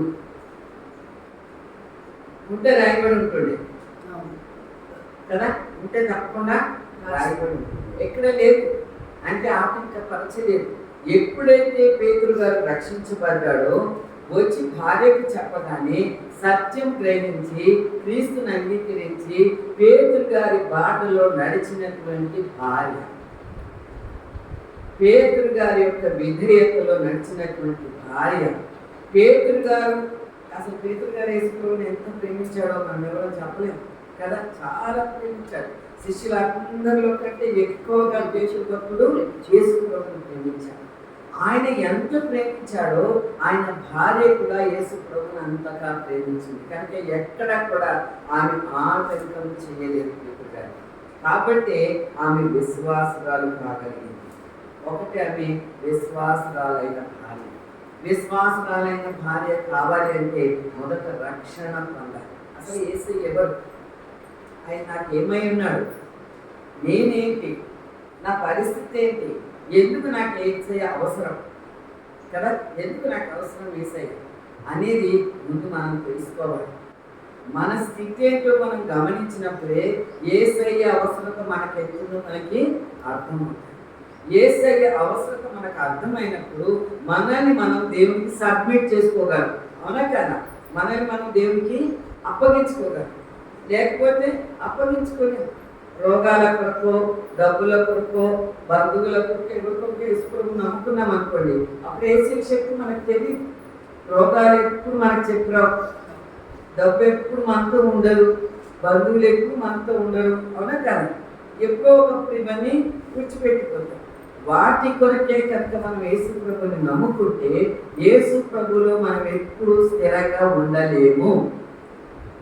ఉంటే రాయబడి ఉంటుంది కదా, ఉంటే తప్పకుండా రాయబడి ఉంటుంది. ఎక్కడ లేదు అంటే ఆటంకపరచలేదు. ఎప్పుడైతే పేతురు గారు రక్షించబడ్డాడో వచ్చి భార్యకు చెప్పగానే సత్యం గ్రహించి క్రీస్తుని అంగీకరించి పేతురు గారి బాటలో నడిచినటువంటి భార్య, పేతురు గారి యొక్క విధేయతలో నడిచినటువంటి భార్య, పేతురు గారు అసలు పేతురు గారు యేసుప్రభువుని ఎంత ప్రేమించాడో మనం ఎవరో చెప్పలేము కదా. చాలా ప్రేమించాడు. శిష్యులందరిలో కంటే ఎక్కువగా దేశభక్తుడు యేసుప్రభువుని ప్రేమించాడు. ఆయన ఎంత ప్రేమించాడో ఆయన భార్య కూడా యేసుప్రభువుని అంతగా ప్రేమించింది. కనుక ఎక్కడ కూడా ఆమె ఆటంకం చేయలేదు పేతురు గారు. కాబట్టి ఆమె విశ్వాసురాలు కాగలిగింది. ఒకటి, ఆమె విశ్వాసురాలైన భార్య. విశ్వాసురాలైన భార్య కావాలి అంటే మొదట రక్షణ పొందాలి. అసలు యేసయ్య ఎవరు? ఆయన నాకేమై ఉన్నాడు, నేనేంటి, నా పరిస్థితి ఏంటి, ఎందుకు నాకు యేసయ్య అవసరం కదా, ఎందుకు నాకు అవసరం యేసయ్య అనేది ముందు మనం తెలుసుకోవాలి. మన స్థితి ఏంటో మనం గమనించినప్పుడే యేసయ్య అవసరత మనకెందుకు మనకి అర్థమవుతుంది. యేసయ్య అవసరత మనకు అర్థమైనప్పుడు మనల్ని మనం దేవునికి సబ్మిట్ చేసుకోగలం. అవునా కదా? మనల్ని మనం దేవునికి అప్పగించుకోగలం. లేకపోతే అప్పగించుకోలేము. రోగాల కొరకు, డబ్బుల కొరకు, బంధువుల కొరకు, ఎవరికొరకు యేసుప్రభువు నమ్ముకున్నాం అనుకోండి, అప్పుడు యేసయ్య శక్తి మనకు తెలియదు. రోగాలు ఎప్పుడు మనకు చెప్పరావు, డబ్బు ఎప్పుడు మనతో ఉండరు, బంధువులు ఎప్పుడు మనతో ఉండరు. అవునా కదా? ఎప్పుడో ఒకప్పుడు ఇవన్నీ విడిచిపెట్టిపోతాం. వాటి కొరకే కనుక మనం యేసు ప్రభువుని నమ్ముకుంటే యేసు ప్రభువులో మనం ఎప్పుడు స్థిరంగా ఉండలేము.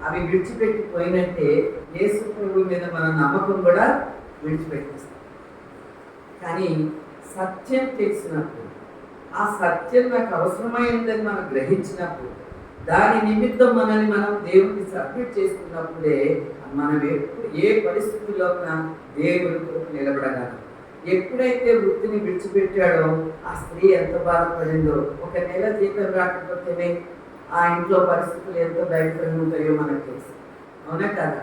అవి విడిచిపెట్టిపోయినట్టే యేసు ప్రభువు మీద మన నమ్మకం కూడా విడిచిపెట్టేస్తాం. కానీ సత్యం తెలిసినప్పుడు, ఆ సత్యం నాకు అవసరమైందని మనం గ్రహించినప్పుడు, దాని నిమిత్తం మనల్ని మనం దేవుడికి సబ్మిట్ చేసుకున్నప్పుడే మనం ఎప్పుడు ఏ పరిస్థితుల్లోన దేవుడి కొరకు నిలబడగలం. ఎప్పుడైతే వృత్తిని విడిచిపెట్టాడో ఆ స్త్రీ ఎంత బాధపడిందో. ఒక నెల జీతం రాకపోతేనే ఆ ఇంట్లో పరిస్థితులు ఎంతో భయంకరంగా ఉంటాయో మనకు తెలుసు. అవునా కదా?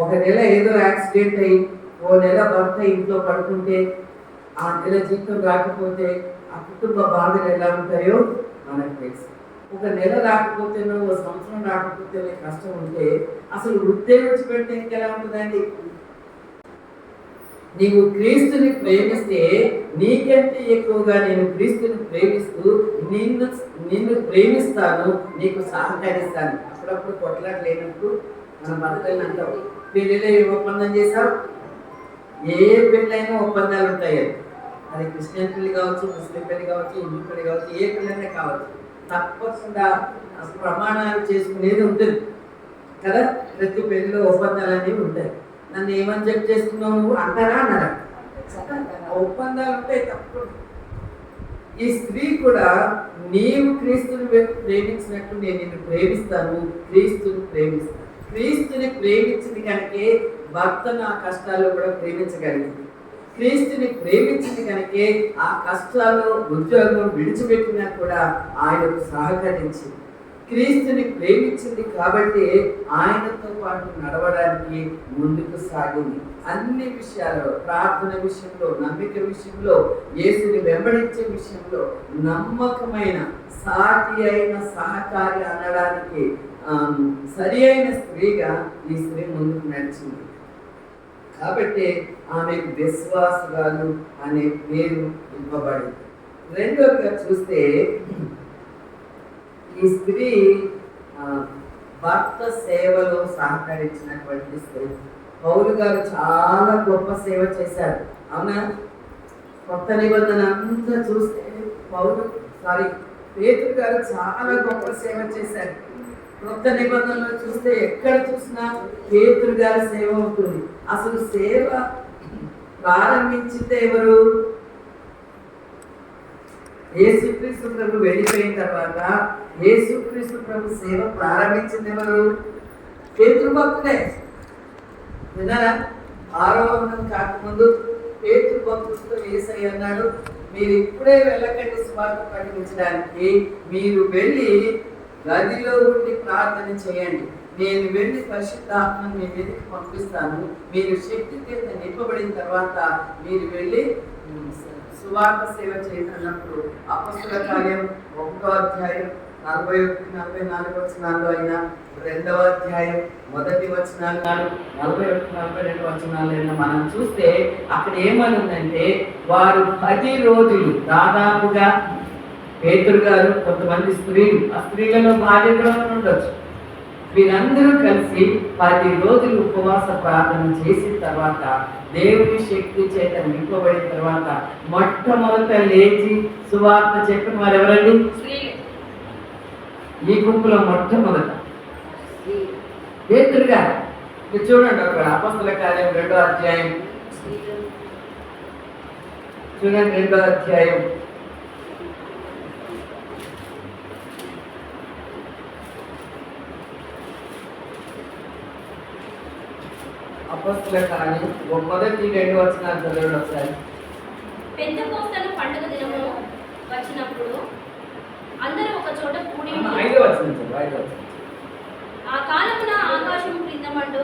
ఒక నెల ఏదో యాక్సిడెంట్ అయ్యి ఓ నెల భర్త ఇంట్లో పడుకుంటే ఆ నెల జీతం రాకపోతే ఆ కుటుంబ బాధలు ఎలా ఉంటాయో మనకు తెలుసు. ఒక నెల రాకపోతేనో ఓ సంవత్సరం రాకపోతేనే కష్టం ఉంటే అసలు వృత్తి విడిచిపెడితే ఇంకెలా ఉంటుందండి? నీవు క్రీస్తుని ప్రేమిస్తే నీకంటే ఎక్కువగా నేను క్రీస్తుని ప్రేమిస్తూ నిన్ను ప్రేమిస్తాను, నీకు సహకరిస్తాను. అప్పుడప్పుడు కొట్లాట లేనప్పుడు మన భర్తలను అంటావు, పెళ్ళిలో ఏ ఒప్పందం చేసావు? ఏ పెళ్ళైనా ఒప్పందాలు ఉంటాయి. అది క్రిస్టియన్ పెళ్లి కావచ్చు, ముస్లిం పెళ్లి కావచ్చు, హిందూ పెళ్లి కావచ్చు, ఏ పెళ్ళైనా కావచ్చు. తప్పకుండా ప్రమాణాలు చేసుకునేది ఉంటుంది కదా. ప్రతి పెళ్లిలో ఒప్పందాలు అనేవి ఉంటాయి. నన్ను ఏమని చెప్పి చేసుకున్నావు నువ్వు అంటారా అన్నారా? ఒప్పందాలు ఉంటాయి తప్పకుండా. ఈ స్త్రీ కూడా నీవు క్రీస్తుని ప్రేమించినట్టు నేను నిన్ను ప్రేమిస్తాను, క్రీస్తుని ప్రేమిస్తాను. క్రీస్తుని ప్రేమించింది కనుకే భర్తను ఆ కష్టాల్లో కూడా ప్రేమించగలిగింది. క్రీస్తుని ప్రేమించింది కనుకే ఆ కష్టాల్లో ఉద్యోగం విడిచిపెట్టినా కూడా ఆయనకు సహకరించింది. క్రీస్తుని ప్రేమించింది కాబట్టి ఆయనతో పాటు నడవడానికి ముందుకు సాగింది. అన్ని విషయాల్లో, ప్రార్థన విషయంలో, నమ్మిక విషయంలో, యేసుని వెంబడించే విషయంలో నమ్మకమైన సాటి అయిన సహకారి అనడానికి సరి అయిన స్త్రీగా ఈ స్త్రీ ముందుకు నడిచింది. కాబట్టి ఆమెకు విశ్వాసురాలు అనే పేరు ఇవ్వబడింది. రెండోదిగా చూస్తే ఈ స్త్రీ భర్త సేవలో సహకరించినటువంటి స్త్రీ. పౌలు గారు చాలా గొప్ప సేవ చేశారు. అవునా? కొత్త నిబంధన అంతా చూస్తే పేతురు గారు చాలా గొప్ప సేవ చేశారు. కొత్త నిబంధనలో చూస్తే ఎక్కడ చూసినా పేతురు గారి సేవ ఉంటుంది. అసలు సేవ ప్రారంభించిందే ఎవరు? యేసుక్రీస్తు ప్రభు వెళ్ళిపోయిన తర్వాత యేసుక్రీస్తు ప్రభు సేవ ప్రారంభించింది ఎవరు? పేతురు భక్తుడే. విన్నారా? 6వ వందనం కాకముందు పేతురు భక్తులతో యేసయ్య అన్నాడు, మీరు ఇప్పుడే వెళ్ళకండి సువార్త ప్రకటించడానికి, మీరు వెళ్ళి గదిలో ఉండి ప్రార్థన చేయండి. నేను వెళ్ళి పరిశుద్ధాత్మను మీ మీదకి పంపిస్తాను. మీరు శక్తి చేత నింపబడిన తర్వాత మీరు వెళ్ళి సువార్త సేవ చేస్తున్నప్పుడు అపొస్తలుల కార్యం 1వ అధ్యాయం 41-44 వచనాల్లో అయినా, 2వ అధ్యాయం 1 వచనాలు 41-42 వచనాలు అయినా మనం చూస్తే అక్కడ ఏమని ఉందంటే, వారు 10 రోజులు దాదాపుగా పేతురు గారు, కొంతమంది స్త్రీలు, ఆ స్త్రీలలో భార్య కూడా ఉండొచ్చు, వీరందరూ కలిసి 10 రోజులు ఉపవాస ప్రార్థన చేసిన తర్వాత దేవుని శక్తి చేత నింపబడిన తర్వాత మొట్టమొదట లేచి సువార్త చెప్పిన వారు ఎవరండి? ఈ గుంపులో మొట్టమొదట పేతురు గారు. మీరు చూడండి అక్కడ అపొస్తలుల కార్యం 2వ అధ్యాయం చూడండి, 2వ అధ్యాయం అపొస్తలుల కార్యం 1-2 వచనాలు చదవండి ఒకసారి. పెంతెకోస్తు పండుగ దినము వచ్చినప్పుడు అందరూ ఒక చోట కూడి 5వ వచనం చదవండి. ఆ కాలమున ఆకాశం క్రిందమంటూ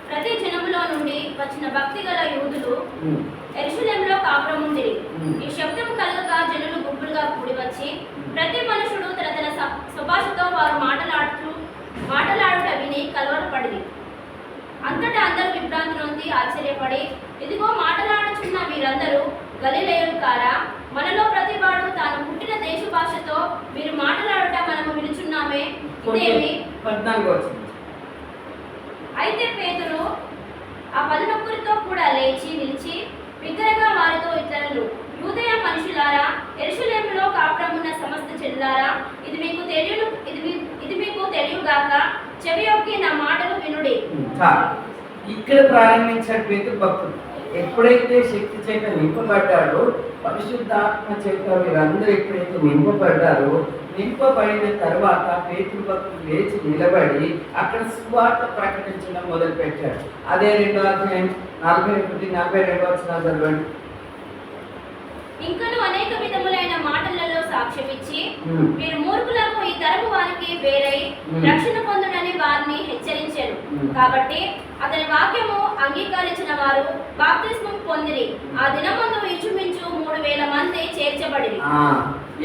ప్రతి జనములో నుండి వచ్చిన భక్తి గల యూదులు యెరూషలేములో కాపురముండిరి. ఈ శబ్దం కలగగా జనులు గుంపులుగా కూడి వచ్చి ప్రతి మనుషుడు తన తన స్వభాషతో వారు మాటలాడుట విని కలవరపడిరి. అంతటా అందరూ విభ్రాంతి నొంది ఆశ్చర్యపడి, ఇదిగో మాటలాడుచున్న వీరందరూ గలిలయులు కారా? మనలో ప్రతివాడు తాను పుట్టిన దేశ భాషతో మీరు మాట్లాడుట మనము వినుచున్నామే, ఇదేమి? 14వ వచనం. అయితే పేతురు ఆ 11 కూడా లేచి నిలిచి బిగ్గరగా వారితో ఇట్లనెను, యూదయ మనుషులారా, యెరూషలేములో కాపురమున్న సమస్త చెల్లారా, ఇది మీకు తెలియగాక చెవియొక్కి నా మాటలు వినుడి. ఇక్కడ ప్రారంభించాడు పేతురు భక్తుడు. ఎప్పుడైతే శక్తి చేత నింపబడ్డాడో, పరిశుద్ధాత్మ చేత వీరందరూ ఎప్పుడైతే నింపబడిన తర్వాత పేతురు భక్తుడు లేచి నిలబడి అక్కడ సువార్త ప్రకటించడం మొదలు పెట్టాడు. అదే 2వ అధ్యాయం 41-42 వచనాలు చదవండి. ఇంకను అనేక విధములైన మాటలలో సాక్ష్యమిచ్చి, మీరు మూర్ఖులకు ఈ తరపు వారికి వేరై రక్షణ పొందుడని వారిని హెచ్చరించారు. కాబట్టి అతని వాక్యము అంగీకరించిన వారు బాప్తిస్మం పొందిరి. ఆ దినమందు ఇంచుమించు 3000 మంది చేర్చబడిరి.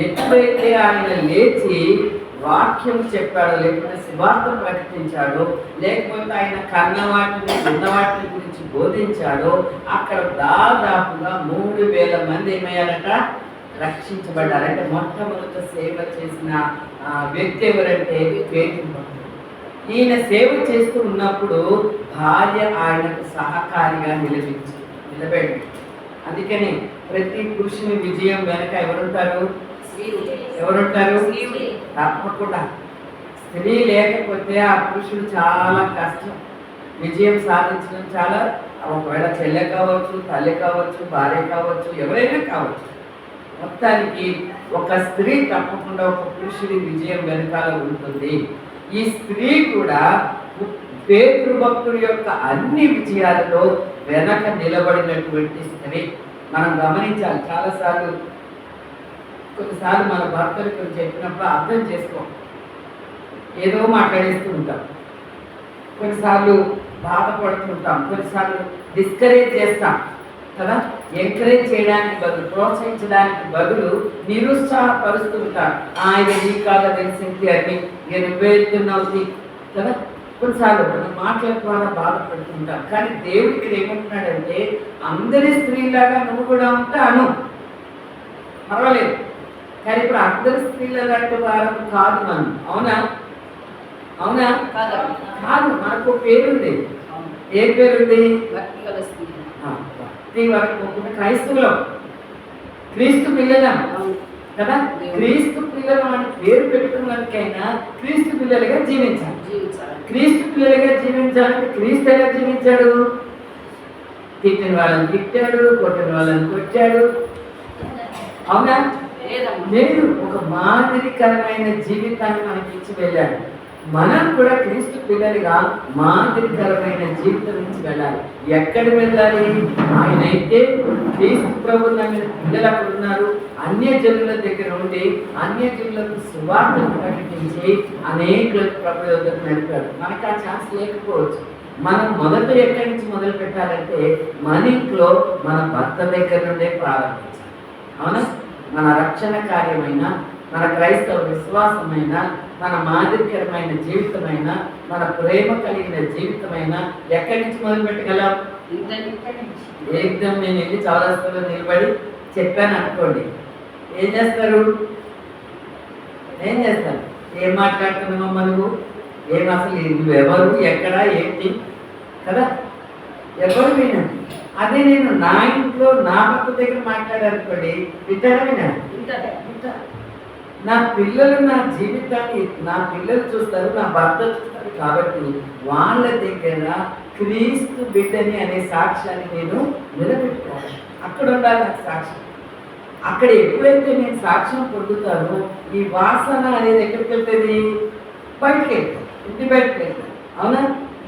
ఎప్పుడైతే ఆయన లేచి వాక్యం చెప్పాడో, లేకపోతే సువార్త ప్రకటించాడో, లేకపోతే ఆయన కన్న వాటిని విన్న వాటిని గురించి బోధించాడో, అక్కడ దాదాపుగా 3000 మంది ఏమయ్యారట? రక్షించబడ్డారంటే మొట్టమొదట సేవ చేసిన వ్యక్తి ఎవరంటే పేతురు భక్తుడు. ఈయన సేవ చేస్తూ ఉన్నప్పుడు భార్య ఆయనకు సహకారిగా నిలబడి. అందుకని ప్రతి పురుషుని విజయం వెనక ఎవరుంటారు? తప్పకుండా స్త్రీ లేకపోతే ఆ పురుషుడు చాలా కష్టం. విజయం సాధించడం చాలా, ఒకవేళ చెల్లె కావచ్చు, తల్లి కావచ్చు, భార్య కావచ్చు, ఎవరైనా కావచ్చు. మొత్తానికి ఒక స్త్రీ తప్పకుండా ఒక పురుషుడి విజయం వెనకాల ఉంటుంది. ఈ స్త్రీ కూడా పేతురు భక్తుడి యొక్క అన్ని విజయాలలో వెనక నిలబడినటువంటి స్త్రీ. మనం గమనించాలి. కొన్నిసార్లు మన భర్తలు కొన్ని చెప్పినప్పుడు అర్థం చేసుకో, ఏదో మాట్లాడేస్తూ ఉంటాం, కొన్నిసార్లు బాధపడుతుంటాం, కొన్నిసార్లు డిస్కరేజ్ చేస్తాం కదా. ఎంకరేజ్ చేయడానికి బదులు, ప్రోత్సహించడానికి బదులు నిరుత్సాహపరుస్తూ ఉంటాం. ఆయన నీ కాళ్ళ తెలిసింది అని నేను పేరుతున్నావు కదా. కొన్నిసార్లు మనం మాటల ద్వారా బాధపడుతుంటాం. కానీ దేవుడు ఇక్కడ ఏమంటున్నాడంటే, అందరి స్త్రీలాగా నువ్వు కూడా ఉంటాను, పర్వాలేదు. కానీ ఇప్పుడు అందరి స్త్రీల లాంటి వారం కాదు మనం. అవునా? కాదు. మనకు పేరుంది. ఏ పేరుంది? భక్తి వరకు క్రైస్తవులం, క్రీస్తు పిల్లలం కదా. క్రీస్తు పిల్లలు అని పేరు పెట్టుకున్నందుకైనా క్రీస్తు పిల్లలుగా జీవించాలి. క్రీస్తు పిల్లలుగా జీవించాలంటే క్రీస్తు ఎలా జీవించాడు? తిట్టిన వాళ్ళని తిట్టాడు, కొట్టిన వాళ్ళని కొట్టాడు. అవునా? లేదు. ఒక మాదిరికరమైన జీవితాన్ని మనకి ఇచ్చి వెళ్ళాడు. మనం కూడా క్రీస్తు పిల్లలుగా మాదిరికరమైన జీవితం నుంచి వెళ్ళాలి. ఎక్కడ వెళ్ళాలి? ఆయన అయితే క్రీస్తు ప్రభు పిల్లలు అక్కడ ఉన్నారు. అన్యజనుల దగ్గర ఉండి అన్యజనులకు సువార్తను ప్రకటించి అనేకులకు ప్రభు యొద్దకు నడిపాడు. మనకు ఆ ఛాన్స్ లేకపోవచ్చు. మనం మొదట ఎక్కడి నుంచి మొదలు పెట్టాలంటే మన ఇంట్లో మన భర్త దగ్గర నుండే ప్రారంభించాలి. అవునా? మన రక్షణ కార్యమైన, మన క్రైస్తవ విశ్వాసమైన, మన మాదిరికరమైన జీవితమైన, మన ప్రేమ కలిగిన జీవితమైన ఎక్కడి నుంచి మొదలు పెట్టగలం? ఏకదం నేను వెళ్ళి చౌరస్తాలో నిలబడి చెప్పాను అనుకోండి, ఏం చేస్తారు? ఏం మాట్లాడుతున్నామమ్మా నువ్వు? ఏం అసలు నువ్వెవరు, ఎక్కడ, ఏంటి కదా? ఎవరు వినండి. అదే నేను నా ఇంట్లో నా భర్త దగ్గర మాట్లాడానుకోండి, వింటారా? వినండి. నా పిల్లలు నా జీవితాన్ని, నా పిల్లలు చూస్తారు, నా భర్త చూస్తారు కాబట్టి వాళ్ళ దగ్గర క్రీస్తు బిడ్డని అనే సాక్ష్యాన్ని నేను నిలబెట్టుకోవాలి. అక్కడ ఉండాలి నాకు సాక్ష్యం. అక్కడ ఎప్పుడైతే నేను సాక్ష్యం పొందుతానో ఈ వాసన అనేది ఎక్కడికి వెళ్తుంది? బయటికి వెళ్తాను, ఇంటి బయటకు వెళ్తాను. అవునా?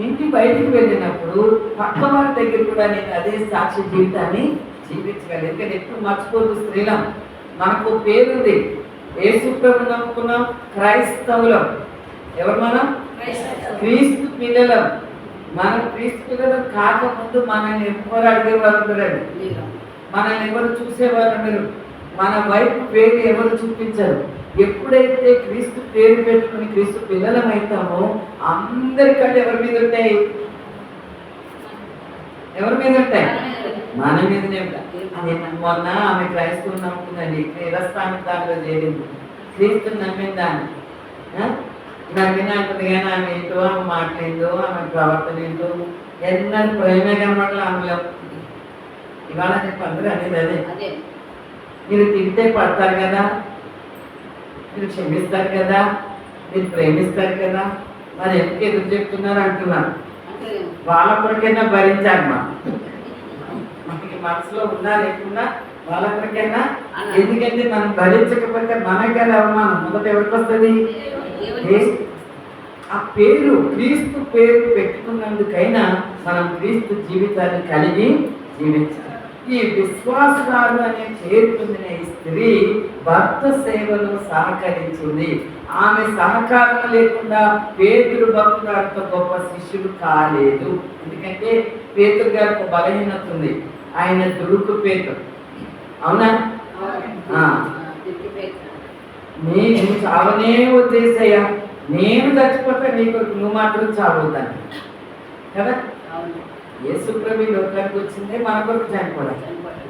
ఇంటి బయటికి వెళ్ళినప్పుడు పక్క వారి దగ్గర కూడా నేను అదే సాక్షి జీవితాన్ని జీవించగలను. ఎందుకంటే ఎప్పుడు మర్చిపోదు స్త్రీలం, మనకు పేరుంది, యేసు ప్రభువుని నమ్ముకున్నాం, క్రైస్తవులం. ఎవరు మనం? క్రీస్తు పిల్లలం. మనం క్రీస్తు పిల్లలం కాకముందు మనల్ని ఎవరు అడిగేవారు ఉండరండి, మనల్ని ఎవరు చూసేవారు ఉండరు, మన వైపు పేరు ఎవరు చూపించరు. ఎప్పుడైతే క్రీస్తు పేరు పెట్టుకుని క్రీస్తు పిల్లలం అవుతామో అందరికంటే ఎవరి మీద ఉంటాయి? ఎవరి మీద ఉంటాయి? మన మీదనే ఉంటాయి. మొన్న ఆమె క్రైస్తవుని నమ్ముకుందండి, క్రీరస్థానికాల్లో చేరింది, క్రీస్తు నమ్మిందాన్ని నమ్మిన అంటుంది. కానీ ఆమె ఏంటో, ఆమె మాట్లాడిందో, ఆమె ప్రవర్తన ఏంటో, ఎన్నడూ ప్రేమే కనబడాలి ఆమెలో. ఇవాళ చెప్పి అందరూ అనేది అదే, మీరు తిరిగితే పడతారు కదా, మీరు క్షమిస్తారు కదా, మీరు ప్రేమిస్తారు కదా, మరి ఎందుకు ఎదురు చెప్తున్నారు అంటున్నారు. వాళ్ళ కొరకైనా భరించాలి మనకి మనసులో ఉన్నా లేకున్నా వాళ్ళ కొరకైనా. ఎందుకంటే మనం భరించకపోతే మనకే అవమానం మొదట ఎవరికి వస్తుంది? ఆ పేరు, క్రీస్తు పేరు పెట్టుకున్నందుకైనా మనం క్రీస్తు జీవితాన్ని కలిగి జీవించాలి. ఈ విశ్వాసురాలు అనే పేరు పొందిన ఈ స్త్రీ భర్త సేవలో సహకరించింది. ఆమె సహకారం లేకుండా పేతురు భక్తుడు అంత గొప్ప శిష్యుడు కాలేదు. ఎందుకంటే పేతురు గారికి ఒక బలహీనత ఉంది, ఆయన దుడుకు పేతురు. అవునా? నేను చావనే వదిలేసయ్యా, నేను చచ్చిపోతా నీకు, నువ్వు మాత్రం చావవుతాను కదా. యేసు ప్రభు లోకానికి వచ్చిందే మన కొరకు చనిపోవడం.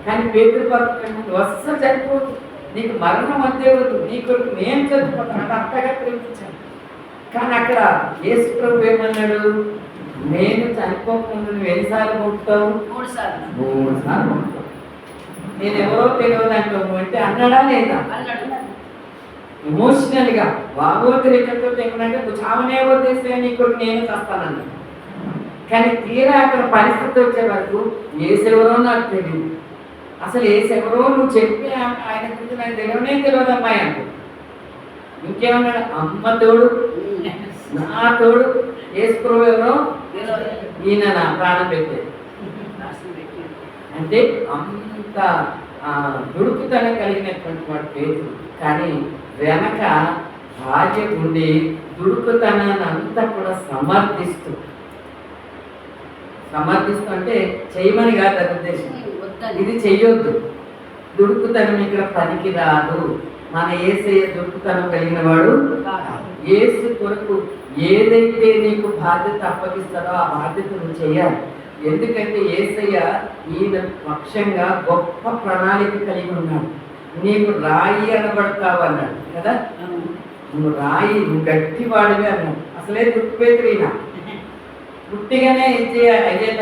కానీ పేతురు కొరకు అస్సలు చనిపోదు, నీకు మరణం అంతే వద్దు, నీ కొరకు నేను చనిపోతాను అంటే అంతగా ప్రేమించాను. కానీ అక్కడ యేసు ప్రభు ఏమన్నాడు? నేను చనిపోకుండా నువ్వు ఎన్నిసార్లు పంపుతావు? 3 సార్లు పంపుతావు. నేను ఎవరో తెలియదు అంటావు అంటే అన్నాడా లేదా? ఎమోషనల్గా భావోద్రేకంతో ఏమనంటే నువ్వు చావనే వదిలేస్తే నీ కొరకు నేను చస్తానన్నా. కానీ తీరా అక్కడ పరిస్థితి వచ్చే వరకు ఏసెవరో నాకు తెలియదు, అసలు ఏసెవరో నువ్వు చెప్పి ఆయన గురించి నాకు తెలియదు అమ్మాయి అంటూ ఇంకేమన్నాడు? అమ్మ తోడు, నా తోడు, యేసు ప్రభు ఎవరో, ఈయన నా ప్రాణం పెట్టేది అంటే అంత దుడుకుతనం కలిగినటువంటి వాడు పేతురు. కానీ వెనక భార్య ఉండి దుడుకుతనాన్ని అంతా కూడా సమర్థిస్తూ అంటే చేయమని కాదు అది ఉద్దేశం, ఇది చెయ్యొద్దు, దుడుకుతనం ఇక్కడ పనికి రాదు. మన యేసయ్య దుడుకుతనం కలిగిన వాడు. యేసు కొరకు ఏదైతే నీకు బాధ్యత అప్పగిస్తాడో ఆ బాధ్యత నువ్వు చేయాలి. ఎందుకంటే యేసయ్య ఈయన పక్షంగా గొప్ప ప్రణాళిక కలిగి ఉన్నాడు. నీకు రాయి అనబడతావు అన్నాడు కదా, నువ్వు రాయి, నువ్వు గట్టి వాడివి అన్నాడు. అసలే దుఃఖపేతురీన పుట్టిగానే అయ్యేది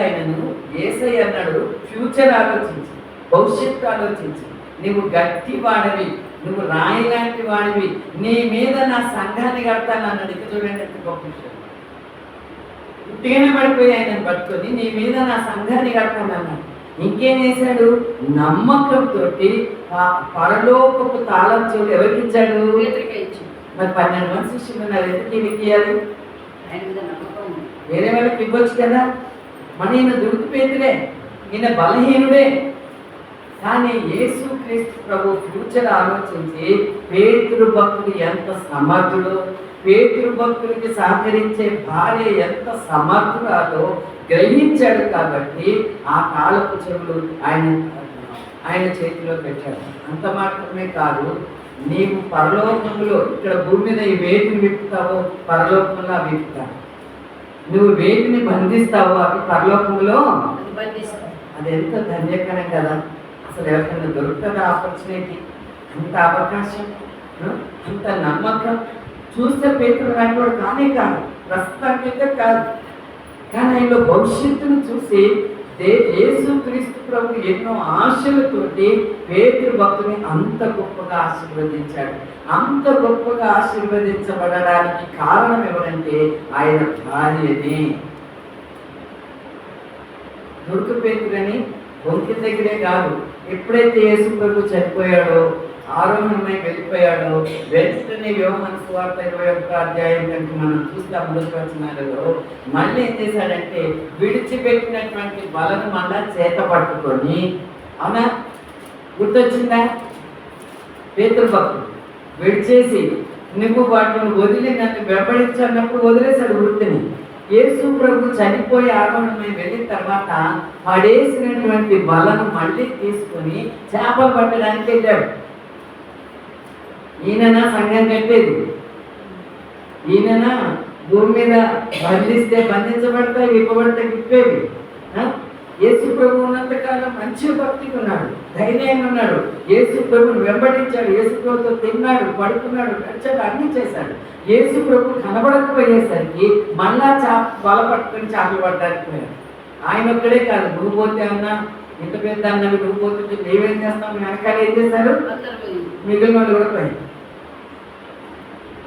ఆయనను. యేసయ్య అన్నాడు ఫ్యూచర్ ఆలోచించి, భవిష్యత్తు ఆలోచించి, నువ్వు గట్టి వాడివి, నువ్వు రాయి లాంటి వాడివి, నీ మీద నా సంఘాన్ని కడతాను అన్నాడు. ఇక చూడండి ఎంత గొప్ప విషయం. పుట్టిగానే పడిపోయి ఆయనను పట్టుకొని నీ మీద నా సంఘాన్ని కడతాను అన్నాడు. ఇంకేం చేశాడు? నమ్మకంతో పరలోకపు తాళం చెవులు ఎవరికి ఇచ్చాడు? మరి 12 మంది శిష్యులు ఉన్నారు, ఎందుకు ఇవ్వాలి? వేరే వాళ్ళకి ఇవ్వచ్చు కదా. మన ఈయన దుడుకుపేతులే, ఈయన బలహీనుడే. కానీ యేసు క్రీస్తు ప్రభు ఫ్యూచర్ ఆలోచించి పేతురు భక్తుడు ఎంత సమర్థుడో, పేతురు భక్తుడికి సహకరించే భార్య ఎంత సమర్థురాలో గ్రహించాడు. కాబట్టి ఆ కాలపు చెవులు ఆయన ఆయన చేతిలో పెట్టాడు. అంత మాత్రమే కాదు, నీవు పరలోకంలో ఇక్కడ భూమి మీద ఈ వేటిని విప్పుతావో పరలోకంలో అవి విప్పుతావు. నువ్వు వేటిని బంధిస్తావో అవి పరలోకంలో అది ఎంత ధన్యకరం కదా. అసలు ఎవరికైనా దొరుకుతుందా ఆపర్చునిటీ? అంత అవకాశం, అంత నమ్మకం. చూస్తే పేతురు రానివాడు కానే కాదు, ప్రస్తుతానికైతే కాదు. కానీ ఆయనలో భవిష్యత్తును చూసి యేసు క్రీస్తు ప్రభు ఎన్నో ఆశలతోటి పేతురు భక్తుని అంత గొప్పగా ఆశీర్వదించాడు. అంత గొప్పగా ఆశీర్వదించబడడానికి కారణం ఎవరంటే ఆయన భార్యనే. దుర్గ పేతురని బొంకి దగ్గరే కాదు, ఎప్పుడైతే యేసు ప్రభు చనిపోయాడో, ఆరోహణమై వెళ్ళిపోయాడో, వెంటనే యోహాను సువార్త 21వ అధ్యాయం కనుక మనం చూస్తే మొదటి వచనాలలో మళ్ళీ ఏం చేశాడంటే విడిచిపెట్టినటువంటి బలను మళ్ళా చేత పట్టుకొని, అవునా, గుర్తొచ్చిందా? పేతురు భక్తుడు విడిచేసి నువ్వు వాటిని వదిలి నన్ను వెంబడించన్నప్పుడు వదిలేశాడు వృత్తిని. యేసు ప్రభు చనిపోయి ఆరోహణమై వెళ్ళిన తర్వాత పడేసినటువంటి బలను మళ్ళీ తీసుకొని చేపలు పట్టడానికి వెళ్ళాడు. ఈయన సంఘం కట్టేది, ఈయన భూమి మీద బంధిస్తే బంధించబడతాయి, విప్పబడితే విప్పేవి. యేసు ప్రభు ఉన్నంతకాలం మంచి భక్తిగా ఉన్నాడు, ధైర్యంగా ఉన్నాడు. యేసు ప్రభుని వెంబడించాడు, యేసు ప్రభుతో తిన్నాడు, పడుకున్నాడు, నడిచాడు, అన్నీ చేశాడు. యేసు ప్రభు కనబడకపోయేసరికి మళ్ళా వల పట్టుకొని చేపలు పట్టడానికి పోయాడు. ఆయన ఒక్కడే కాదు, నువ్వు పోతే అన్నా ఇంత పెద్ద అన్నవి నువ్వు పోతుంటే మేమేం చేస్తాం, వెనకాల ఏం చేశారు, మిగిలిన వాళ్ళు కూడా పోయారు.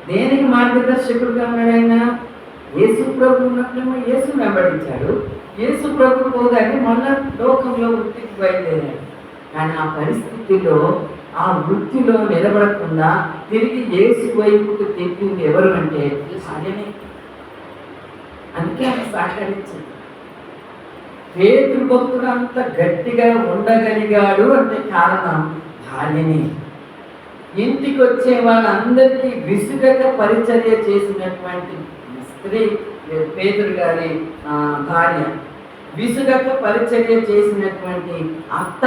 దేనికి మార్గదర్శకుడుగా ఉన్నాడు ఆయన? యేసు ప్రభు ఉన్నట్లేమో యేసు వెంబడించాడు, యేసు ప్రభు పోగానే మళ్ళా లోకంలో వృత్తికి బయలుదేరాడు. కానీ ఆ పరిస్థితిలో ఆ వృత్తిలో నిలబడకుండా తిరిగి యేసు వైపుకు తెప్పింది ఎవరు అంటే ఆయనే. అందుకే ఆయన సహకరించింది. పేతురు భక్తుడు అంత గట్టిగా ఉండగలిగాడు అంటే కారణం భార్యనే. ఇంటికి వచ్చే వాళ్ళందరికీ విసుగక పరిచర్య చేసినటువంటి స్త్రీ పేతురు గారి భార్య, విసుగక పరిచర్య చేసినటువంటి అత్త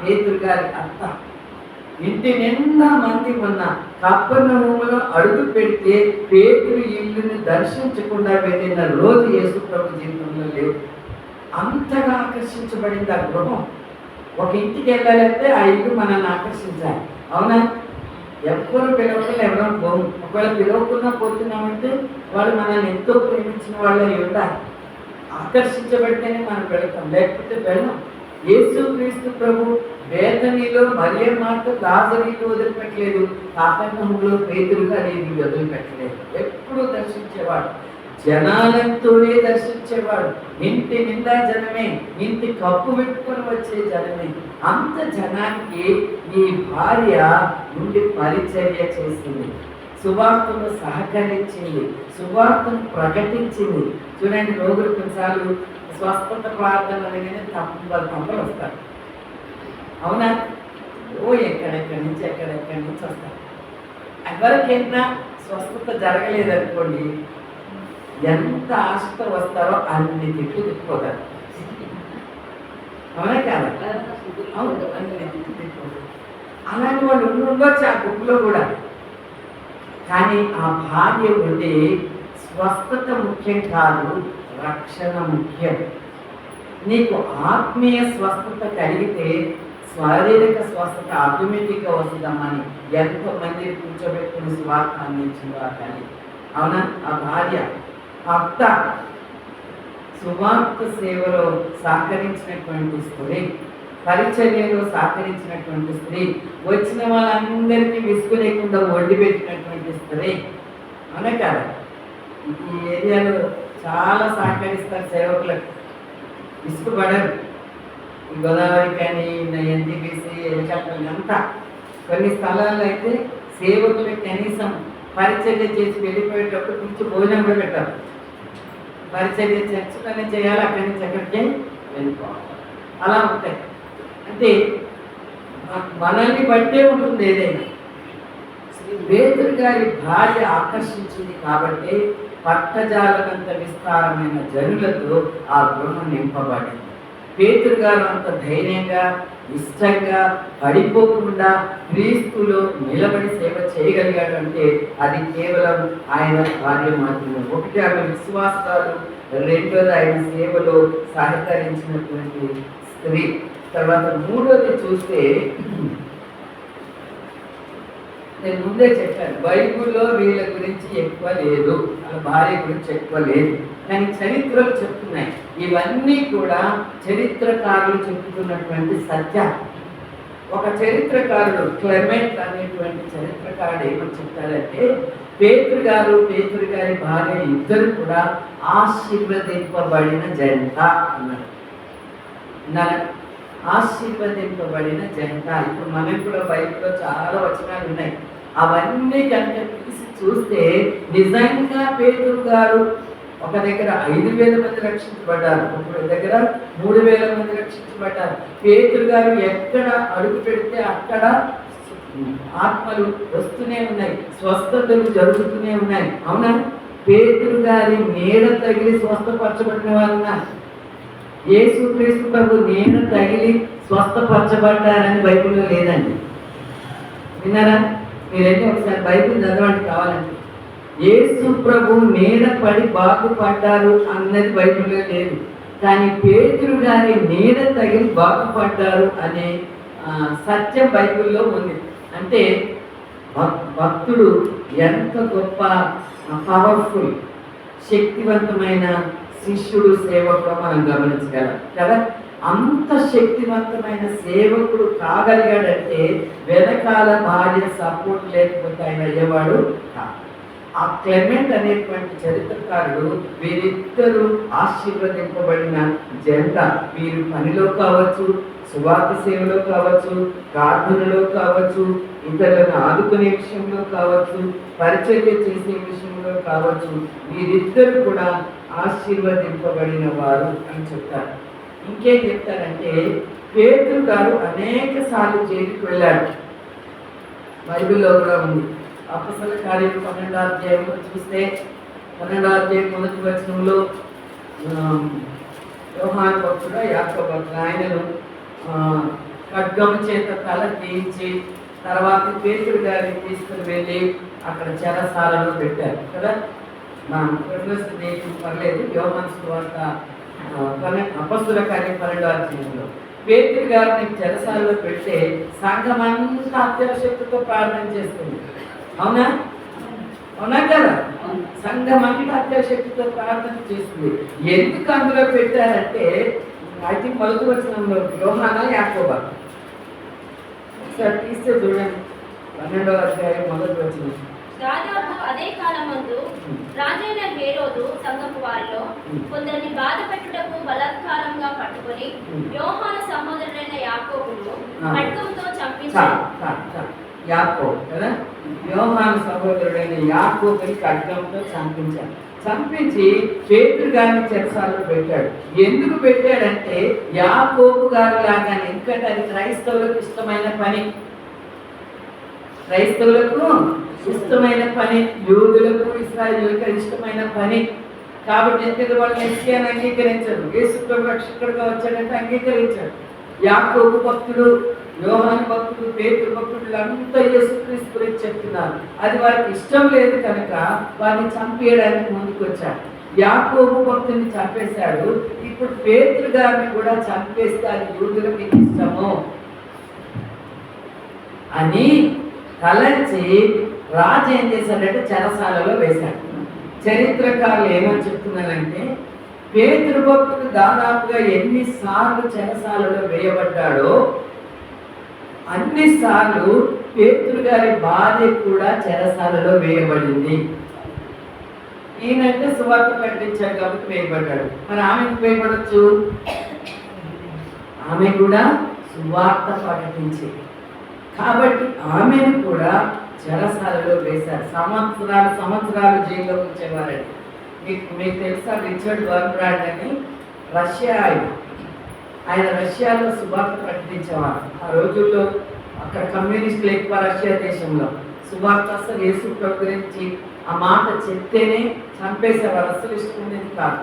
పేతురు గారి అత్త. ఇంటి నిండా మంది ఉన్న కపెర్నహూములో అడుగు పెడితే పేతురు ఇల్లుని దర్శించకుండా వెళ్ళిన రోజు యేసు ప్రభు జీవితంలో లేవు. అంతగా ఆకర్షించబడింది ఆ గృహం. ఒక ఇంటికి వెళ్ళాలంటే ఆ ఇల్లు మనల్ని ఆకర్షించాలి, అవునా? ఎవరు పిలవకుండా ఎవరో పోము. ఒకవేళ పిలవకుండా పోతున్నామంటే వాళ్ళు మనల్ని ఎంతో ప్రేమించిన వాళ్ళే ఉండాలి. ఆకర్షించబడితేనే మనం వెళతాం, లేకపోతే వెళ్ళాం. యేసు క్రీస్తు ప్రభు బేతనీలో మరియ మాట లాజరును వదిలిపెట్టలేదు, కపెర్నహూములో పేతురు గారిని వదిలిపెట్టలేదు. ఎప్పుడు దర్శించేవాడు, జనాలతోనే దర్శించేవాడు. ఇంటి నిండా జనమే, ఇంటి కప్పు పెట్టుకొని వచ్చే జనమే. అంత జనానికి ఈ భార్య నుండి పరిచర్య చేసింది, సువార్తను సహకరించింది, సువార్తను ప్రకటించింది. చూడండి, రోగులు కొన్నిసార్లు స్వస్థత ప్రార్థన అనగానే తప్పలు వస్తారు, అవునా? ఎక్కడెక్కడి నుంచి వస్తారు. ఎవరికైనా స్వస్థత జరగలేదనుకోండి, ఎంత ఆశతో వస్తారో అన్ని తిట్టుకుపోతారు, అవునా కాదా? అవును, అన్ని తిట్టుకుపోతారు. అలాంటి వాళ్ళు ఉండొచ్చు ఆ గుంపులో కూడా. కానీ ఆ భార్య ఉంటే స్వస్థత ముఖ్యం కాదు, రక్షణ ముఖ్యం. నీకు ఆత్మీయ స్వస్థత కలిగితే శారీరక స్వస్థత ఆటోమేటిక్గా వస్తుందమ్మని ఎంతోమంది కూర్చోబెట్టుకుని స్వార్థ అందించిందో ఆ తల్లి, అవునా? ఆ భార్య, అత్త సువార్త సేవలో సహకరించినటువంటి స్త్రీ, పరిచర్యలో సహకరించినటువంటి స్త్రీ, వచ్చిన వాళ్ళందరికీ విసుగు లేకుండా వండి పెట్టినటువంటి స్త్రీ, అవునా కదా? ఈ ఏరియాలో చాలా సహకరిస్తారు సేవకులకు, విసుగుపడరు. ఈ గోదావరి కానీ ఎన్టీపీసీ హెలికాప్టర్లు అంతా కొన్ని స్థలాల్లో అయితే సేవకులకు కనీసం పరిచర్య చేసి వెళ్ళిపోయేటప్పుడు కొంచెం భోజనం కూడా పెట్టారు. పరిచర్య చర్చలోనే చేయాలి, అక్కడి నుంచి ఎక్కడికే వెళ్ళిపోవాలి. అలా ఉంటాయి. అంటే మనల్ని బట్టే ఉంటుంది ఏదైనా. పేతురు గారి భార్య ఆకర్షించింది కాబట్టి పట్టజాలనంత విస్తారమైన జనులతో ఆ గృహం నింపబడింది. పేతురు గారు అంత ధైర్యంగా, ఇష్టంగా, పడిపోకుండా క్రీస్తులో నిలబడి సేవ చేయగలిగాడు అంటే అది కేవలం ఆయన కార్యం మాత్రమే. ఒకటి ఆమె విశ్వాసాలు, రెండోది ఆయన సేవలో సహకరించినటువంటి స్త్రీ. తర్వాత మూడోది చూస్తే, నేను ముందే చెప్పాను, బైబిల్లో వీళ్ళ గురించి ఎక్కువ లేదు, వాళ్ళ భార్య గురించి ఎక్కువ లేదు, కానీ చరిత్రలు చెప్తున్నాయి. ఇవన్నీ కూడా చరిత్రకారులు చెప్తున్నటువంటి సత్యం. ఒక చరిత్రకారుడు క్లెమెంట్ అనేటువంటి చరిత్రకారుడు ఏమని చెప్తాడంటే, పేతురు గారి భార్య ఇద్దరు కూడా ఆశీర్వదింపబడిన జంట అన్నారు. ఆశీర్వదింపబడిన జంట. ఇప్పుడు మనం కూడా బైబిల్లో చాలా వచనాలు ఉన్నాయి. అవన్నీ కనుక తీసి చూస్తే నిజంగా పేతురు గారు ఒక దగ్గర 5,000 మంది రక్షించబడ్డారు, ఒక దగ్గర 3,000 మంది రక్షించబడ్డారు. పేతురు గారు ఎక్కడ అడుగు పెడితే అక్కడ ఆత్మలు వస్తూనే ఉన్నాయి, స్వస్థతలు జరుగుతూనే ఉన్నాయి. అవునా? పేతురు గారి నీడ తగిలి స్వస్థపరచబడిన వారు ఉన్నారు. యేసుక్రీస్తు ప్రభు నీడ తగిలి స్వస్థపరచబడ్డారని బైబిల్లో లేదండి. విన్నారా? మీరైతే ఒకసారి బైబిల్ చదవండి కావాలంటే. యేసు ప్రభు నీడ పడి బాగుపడ్డారు అన్నది బైబిల్లో లేదు, కానీ పేతురు గారి నీడ తగిలి బాగుపడ్డారు అనే సత్యం బైబిల్లో ఉంది. అంటే భక్తుడు ఎంత గొప్ప పవర్ఫుల్, శక్తివంతమైన శిష్యుడు, సేవకుడు మనం గమనించగలం కదా. అంత శక్తివంతమైన సేవకుడు కాగలిగాడంటే వెనకాల భార్య సపోర్ట్ లేకపోతే ఆయన అయ్యేవాడు కాదు. ఆ క్లెమెంట్ అనేటువంటి చరిత్రకారుడు వీరిద్దరూ ఆశీర్వదింపబడిన జంట. వీరు పనిలో కావచ్చు, సువార్త సేవలో కావచ్చు, ప్రార్థనలో కావచ్చు, ఇతరులను ఆదుకునే విషయంలో కావచ్చు, పరిచర్య చేసే విషయంలో కావచ్చు, వీరిద్దరు కూడా ఆశీర్వదింపబడిన వారు అని చెప్తారు. ఇంకేం చెప్తారంటే, పేతురు గారు అనేక సార్లు జైలుకి వెళ్ళాడు. బైబిల్లో కూడా ఉంది. అపొస్తలుల కార్యం 12వ అధ్యాయంలో చూస్తే 12వ అధ్యాయం 1వ వచనంలో యోహాను భక్తుడు, యాకోబు భక్తుడు ఆయనను ఖడ్గము చేత తల తీయించి తర్వాత పేతురు గారిని తీసుకుని వెళ్ళి అక్కడ చెరసాలలో పెట్టారు కదా. మనం పర్లేదు. యోహాను సువార్త అపొస్తలుల కార్యం 12వ అధ్యాయంలో పేతురు గారిని చెరసాలలో పెడితే సంఘమంతా అత్యాశక్తితో ప్రార్థన చేస్తుంది. అవునా? అవునా కదా? సంఘమంతా అత్యాశక్తితో ప్రార్థన చేస్తుంది. ఎందుకు అందులో పెట్టారంటే, ఐ థింక్ 1వ వచనంలో యోహానా యాకోబా ఒకసారి తీస్తే చూడండి. 12వ అధ్యాయం 1వ వచనం. దాదాపు అదే కాలమందు రాజైన హేరోదు సంఘపు వారిలో కొందరిని బాధ పెట్టుటకు బలాత్కారంగా పట్టుకొని యోహాను సహోదరుడైన యాకోబును ఖడ్గంతో చంపించాడు. యాకోబు కదా, యోహాను సహోదరుడైన యాకోబుని ఖడ్గంతో చంపించి పేతురు గారిని చెరసాలలో పెట్టాడు. ఎందుకు పెట్టాడంటే యాకోబు గారు లాగానే, ఎందుకంటే అది క్రైస్తవులకు ఇష్టమైన పని. క్రైస్తవులకు ఇష్టమైన పని, యూదులకు ఇశ్రాయేలులకు ఇష్టమైన పని. కాబట్టి ఎందుకంటే వాళ్ళు మెస్సియాను అంగీకరించారు, యేసు ప్రభు రక్షకుడుగా వచ్చాడంటే అంగీకరించాడు. యాకోబు భక్తుడు, యోహాను భక్తుడు, పేతురు భక్తుడు అంతా యేసుక్రీస్తు గురించి చెప్తున్నారు. అది వారికి ఇష్టం లేదు కనుక వారిని చంపేయడానికి ముందుకు వచ్చాడు. యాకోబు భక్తుని చంపేశాడు. ఇప్పుడు పేతురు గారిని కూడా చంపేస్తే అది యూదులకు ఇష్టము అని తలంచి రాజు ఏం చేశాడంటే చెరసాలలో వేశాడు. చరిత్రకారులు ఏమని చెప్తున్నారంటే, పేతురు భక్తుడు దాదాపుగా ఎన్నిసార్లు చెరసాలలో వేయబడ్డాడో అన్నిసార్లు పేతురు గారి భార్య కూడా చెరసాలలో వేయబడింది. ఈయనంటే సువార్త ప్రకటించాడు కాబట్టి వేయబడ్డాడు. మరి ఆమెకు వేయబడచ్చు, ఆమె కూడా సువార్త ప్రకటించి కాబట్టి ఆమెను కూడా చెరసాలలో వేశారు. సంవత్సరాలు జైల్లో ఉంచేవారండి. మీకు తెలుసా, రిచర్డ్ వర్బ్రాండ్ అని రష్యా ఆయన రష్యాలో సువార్త ప్రకటించేవారు. ఆ రోజుల్లో అక్కడ కమ్యూనిస్టులు ఎక్కువ రష్యా దేశంలో. సువార్త అసలు యేసు ప్రభు గురించి ఆ మాట చెప్తేనే చంపేసేవారు, అసలు ఇష్టం ఉండేది కాదు.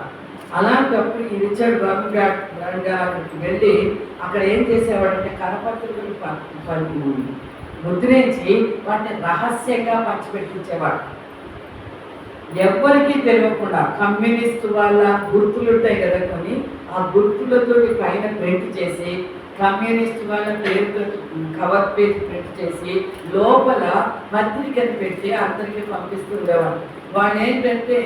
అలాంటప్పుడు ఈ రిచర్డ్ బ్రౌన్ గారు అక్కడికి వెళ్ళి అక్కడ ఏం చేసేవాడంటే కరపత్రికలు ముద్రించి వాటిని రహస్యంగా పంచిపెట్టించేవాడు. ఎవ్వరికీ తెలియకుండా కమ్యూనిస్ట్ వాళ్ళ గుర్తులు ఉంటాయి కదా కొన్ని, ఆ గుర్తులతో పైన ప్రింట్ చేసి కమ్యూనిస్ట్ వాళ్ళ పేరుతో కవర్ పేజ్ ప్రింట్ చేసి లోపల పత్రికను పెట్టి అందరికీ పంపిస్తూ ఉండేవాడు. వాళ్ళు ఏంటంటే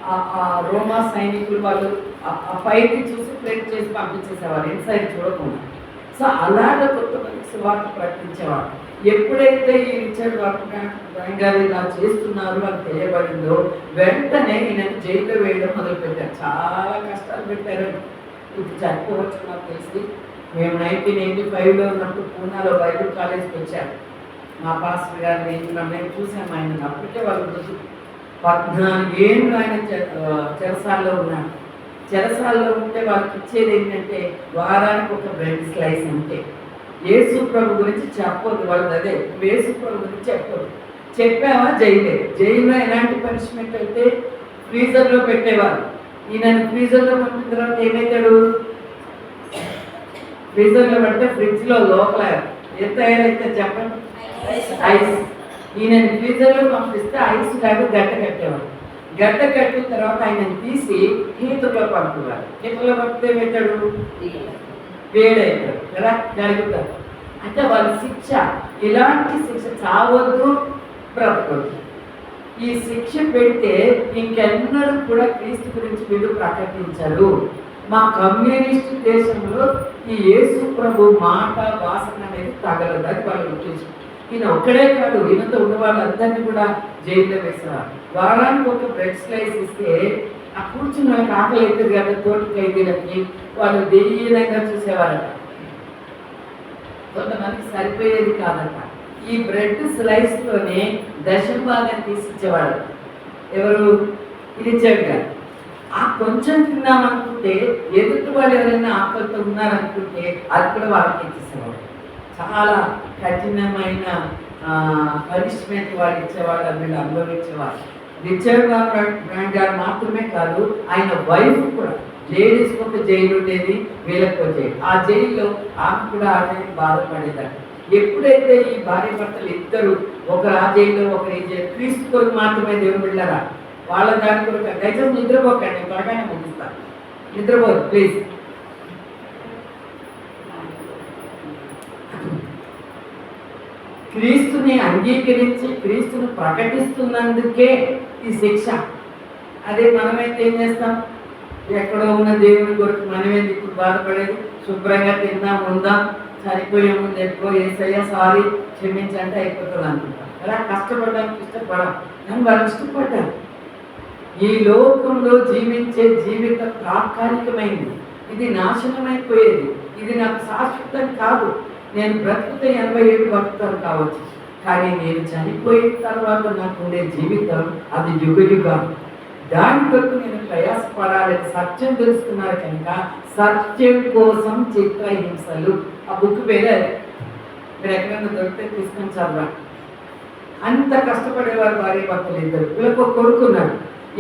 ఆ రోమా సైనికులు వాళ్ళు ఆ పైకి చూసి ప్రింట్ చేసి పంపించేసేవారు, ఇన్సైడ్ చూడకుండా. సో అలాగే కొంతమంది సువార్త ప్రకటించేవాడు. ఎప్పుడైతే ఈ రిచర్డ్ బ్రౌన్ గారు ఇలా చేస్తున్నారు అని తెలియబడిందో వెంటనే ఈయన జైల్లో వేయడం మొదలుపెట్టారు. చాలా కష్టాలు పెట్టారు. ఇప్పుడు చనిపోవచ్చు నాకు తెలిసి. మేము 1985లో ఉన్నప్పుడు పూనాలో బైబిల్ కాలేజ్కి వచ్చారు. మా పాస్టర్ గారు నేను చూసాము ఆయన. అప్పటికే వాళ్ళు 14 ఏళ్ళు ఆయన చెరసాల్లో ఉన్నారు. చెరసాల్లో ఉంటే వాళ్ళకి ఇచ్చేది ఏంటంటే వారానికి ఒక బ్రెడ్ స్లైస్ అంతే. యేసు ప్రభు గురించి చెప్పొద్దు వాళ్ళది, అదే యేసు ప్రభు గురించి చెప్పొద్దు. చెప్పావా జైల్లో ఎలాంటి పనిష్మెంట్ అయితే ఫ్రీజర్లో పెట్టేవారు. ఈయన ఫ్రీజర్లో పంపిన తర్వాత ఏమవుతాడు? ఫ్రీజర్లో పెడితే ఫ్రిడ్జ్లో లోపల ఎంత తయారైతే చెప్పండి, ఐస్. ఈయన ఫ్రీజర్లో పంపిస్తే ఐస్ లాగా గడ్డ కట్టేవారు. గడ్డ కట్టిన తర్వాత ఆయన తీసి హీతులో పంపేవారు. హీతులో పంపితే ఏమవుతాడు? వేడవుతాడు కదా, జరుగుతారు. అంటే వాళ్ళ శిక్ష, ఇలాంటి శిక్ష చావద్దు, బ్రతకొద్దు. ఈ శిక్ష పెడితే ఇంకెన్నడూ కూడా క్రీస్తు గురించి వీళ్ళు ప్రకటించరు. మా కమ్యూనిస్ట్ దేశంలో ఈ యేసు ప్రభు మాట వాసన అనేది తగలదు, అది వాళ్ళ ఉద్దేశం. ఈయన ఒక్కడే కాదు, ఈయనతో ఉన్న వాళ్ళందరినీ కూడా జైల్లో వేసేవారు. వారానికి ఒక బ్రెడ్ స్లైస్ ఇస్తే ఆ కూర్చున్న వాళ్ళకి ఆకలి అవుతుంది కదా, తోటి ఖైదీలకి వాళ్ళు దెయ్యంగా చూసేవారట. కొంతమందికి సరిపోయేది కాదట. ఈ బ్రెడ్ స్లైస్లోనే దశభాగం తీసిచ్చేవాడు. ఎవరు? రిచర్డ్ గారు. ఆ కొంచెం తిన్నామనుకుంటే ఎదుటి వాళ్ళు ఎవరైనా ఆకలితో ఉన్నారనుకుంటే అది కూడా వాళ్ళకి ఇచ్చేసేవాడు. చాలా కఠినమైన పనిష్మెంట్ వాళ్ళు ఇచ్చేవాడు, వీళ్ళు అనుభవించేవాడు. రిచర్డ్ బ్రౌన్ గారు మాత్రమే కాదు, ఆయన వైఫ్ కూడా. లేడీస్కి ఒక జైలు ఉండేది, వీళ్ళకి ఒక జైలు. ఆ జైల్లో ఆమె కూడా ఆమె బాధపడేదాన్ని. ఎప్పుడైతే ఈ భార్య భర్తలు ఇద్దరు, ఒకరు ఆ జైల్లో ఒకరు ఈ జైలు, క్రీస్తు కొరకు మాత్రమే దేవుడు వెళ్ళారా వాళ్ళ దాని కొరకు. దయచేసి నిద్రపోకండి, త్వరగానే ముగిస్తాను. నిద్రపోదు ప్లీజ్. క్రీస్తుని అంగీకరించి క్రీస్తుని ప్రకటిస్తున్నందుకే ఈ శిక్ష. అదే మనమైతే ఏం చేస్తాం? ఎక్కడో ఉన్న దేవుని కొరకు మనమే ఇప్పుడు బాధపడేది. శుభ్రంగా తిందాం, ఉందాం, చనిపోయే ముందు ఎప్పుడో ఏసయ్య సారీ క్షమించంటే అయిపోతుంది అనుకుంటాం. అలా కష్టపడడానికి ఇష్టపడం, కానీ వాళ్ళు ఇష్టపడ్డారు. ఈ లోకంలో జీవించే జీవితం తాత్కాలికమైంది, ఇది నాశనమైపోయేది, ఇది నాకు శాశ్వతం కాదు. నేను బ్రతుకుతే 80 ఏళ్ళు బతుకుతాను కావచ్చు, కానీ నేను చనిపోయిన తర్వాత నాకు ఉండే జీవితం అది యుగయుగం. దాని కొరకు నేను ప్రయాసపడాలని సత్యం తెలుసుకున్నారు కనుక సత్యం కోసం చిత్రహింసలు. ఆ బుక్ పేరే. మీరు ఎక్కడైనా దొరికితే తీసుకొని చదవ. అంత కష్టపడేవారు భార్య భర్తలు ఇద్దరు. వీళ్ళకు ఒక కొడుకున్నాడు.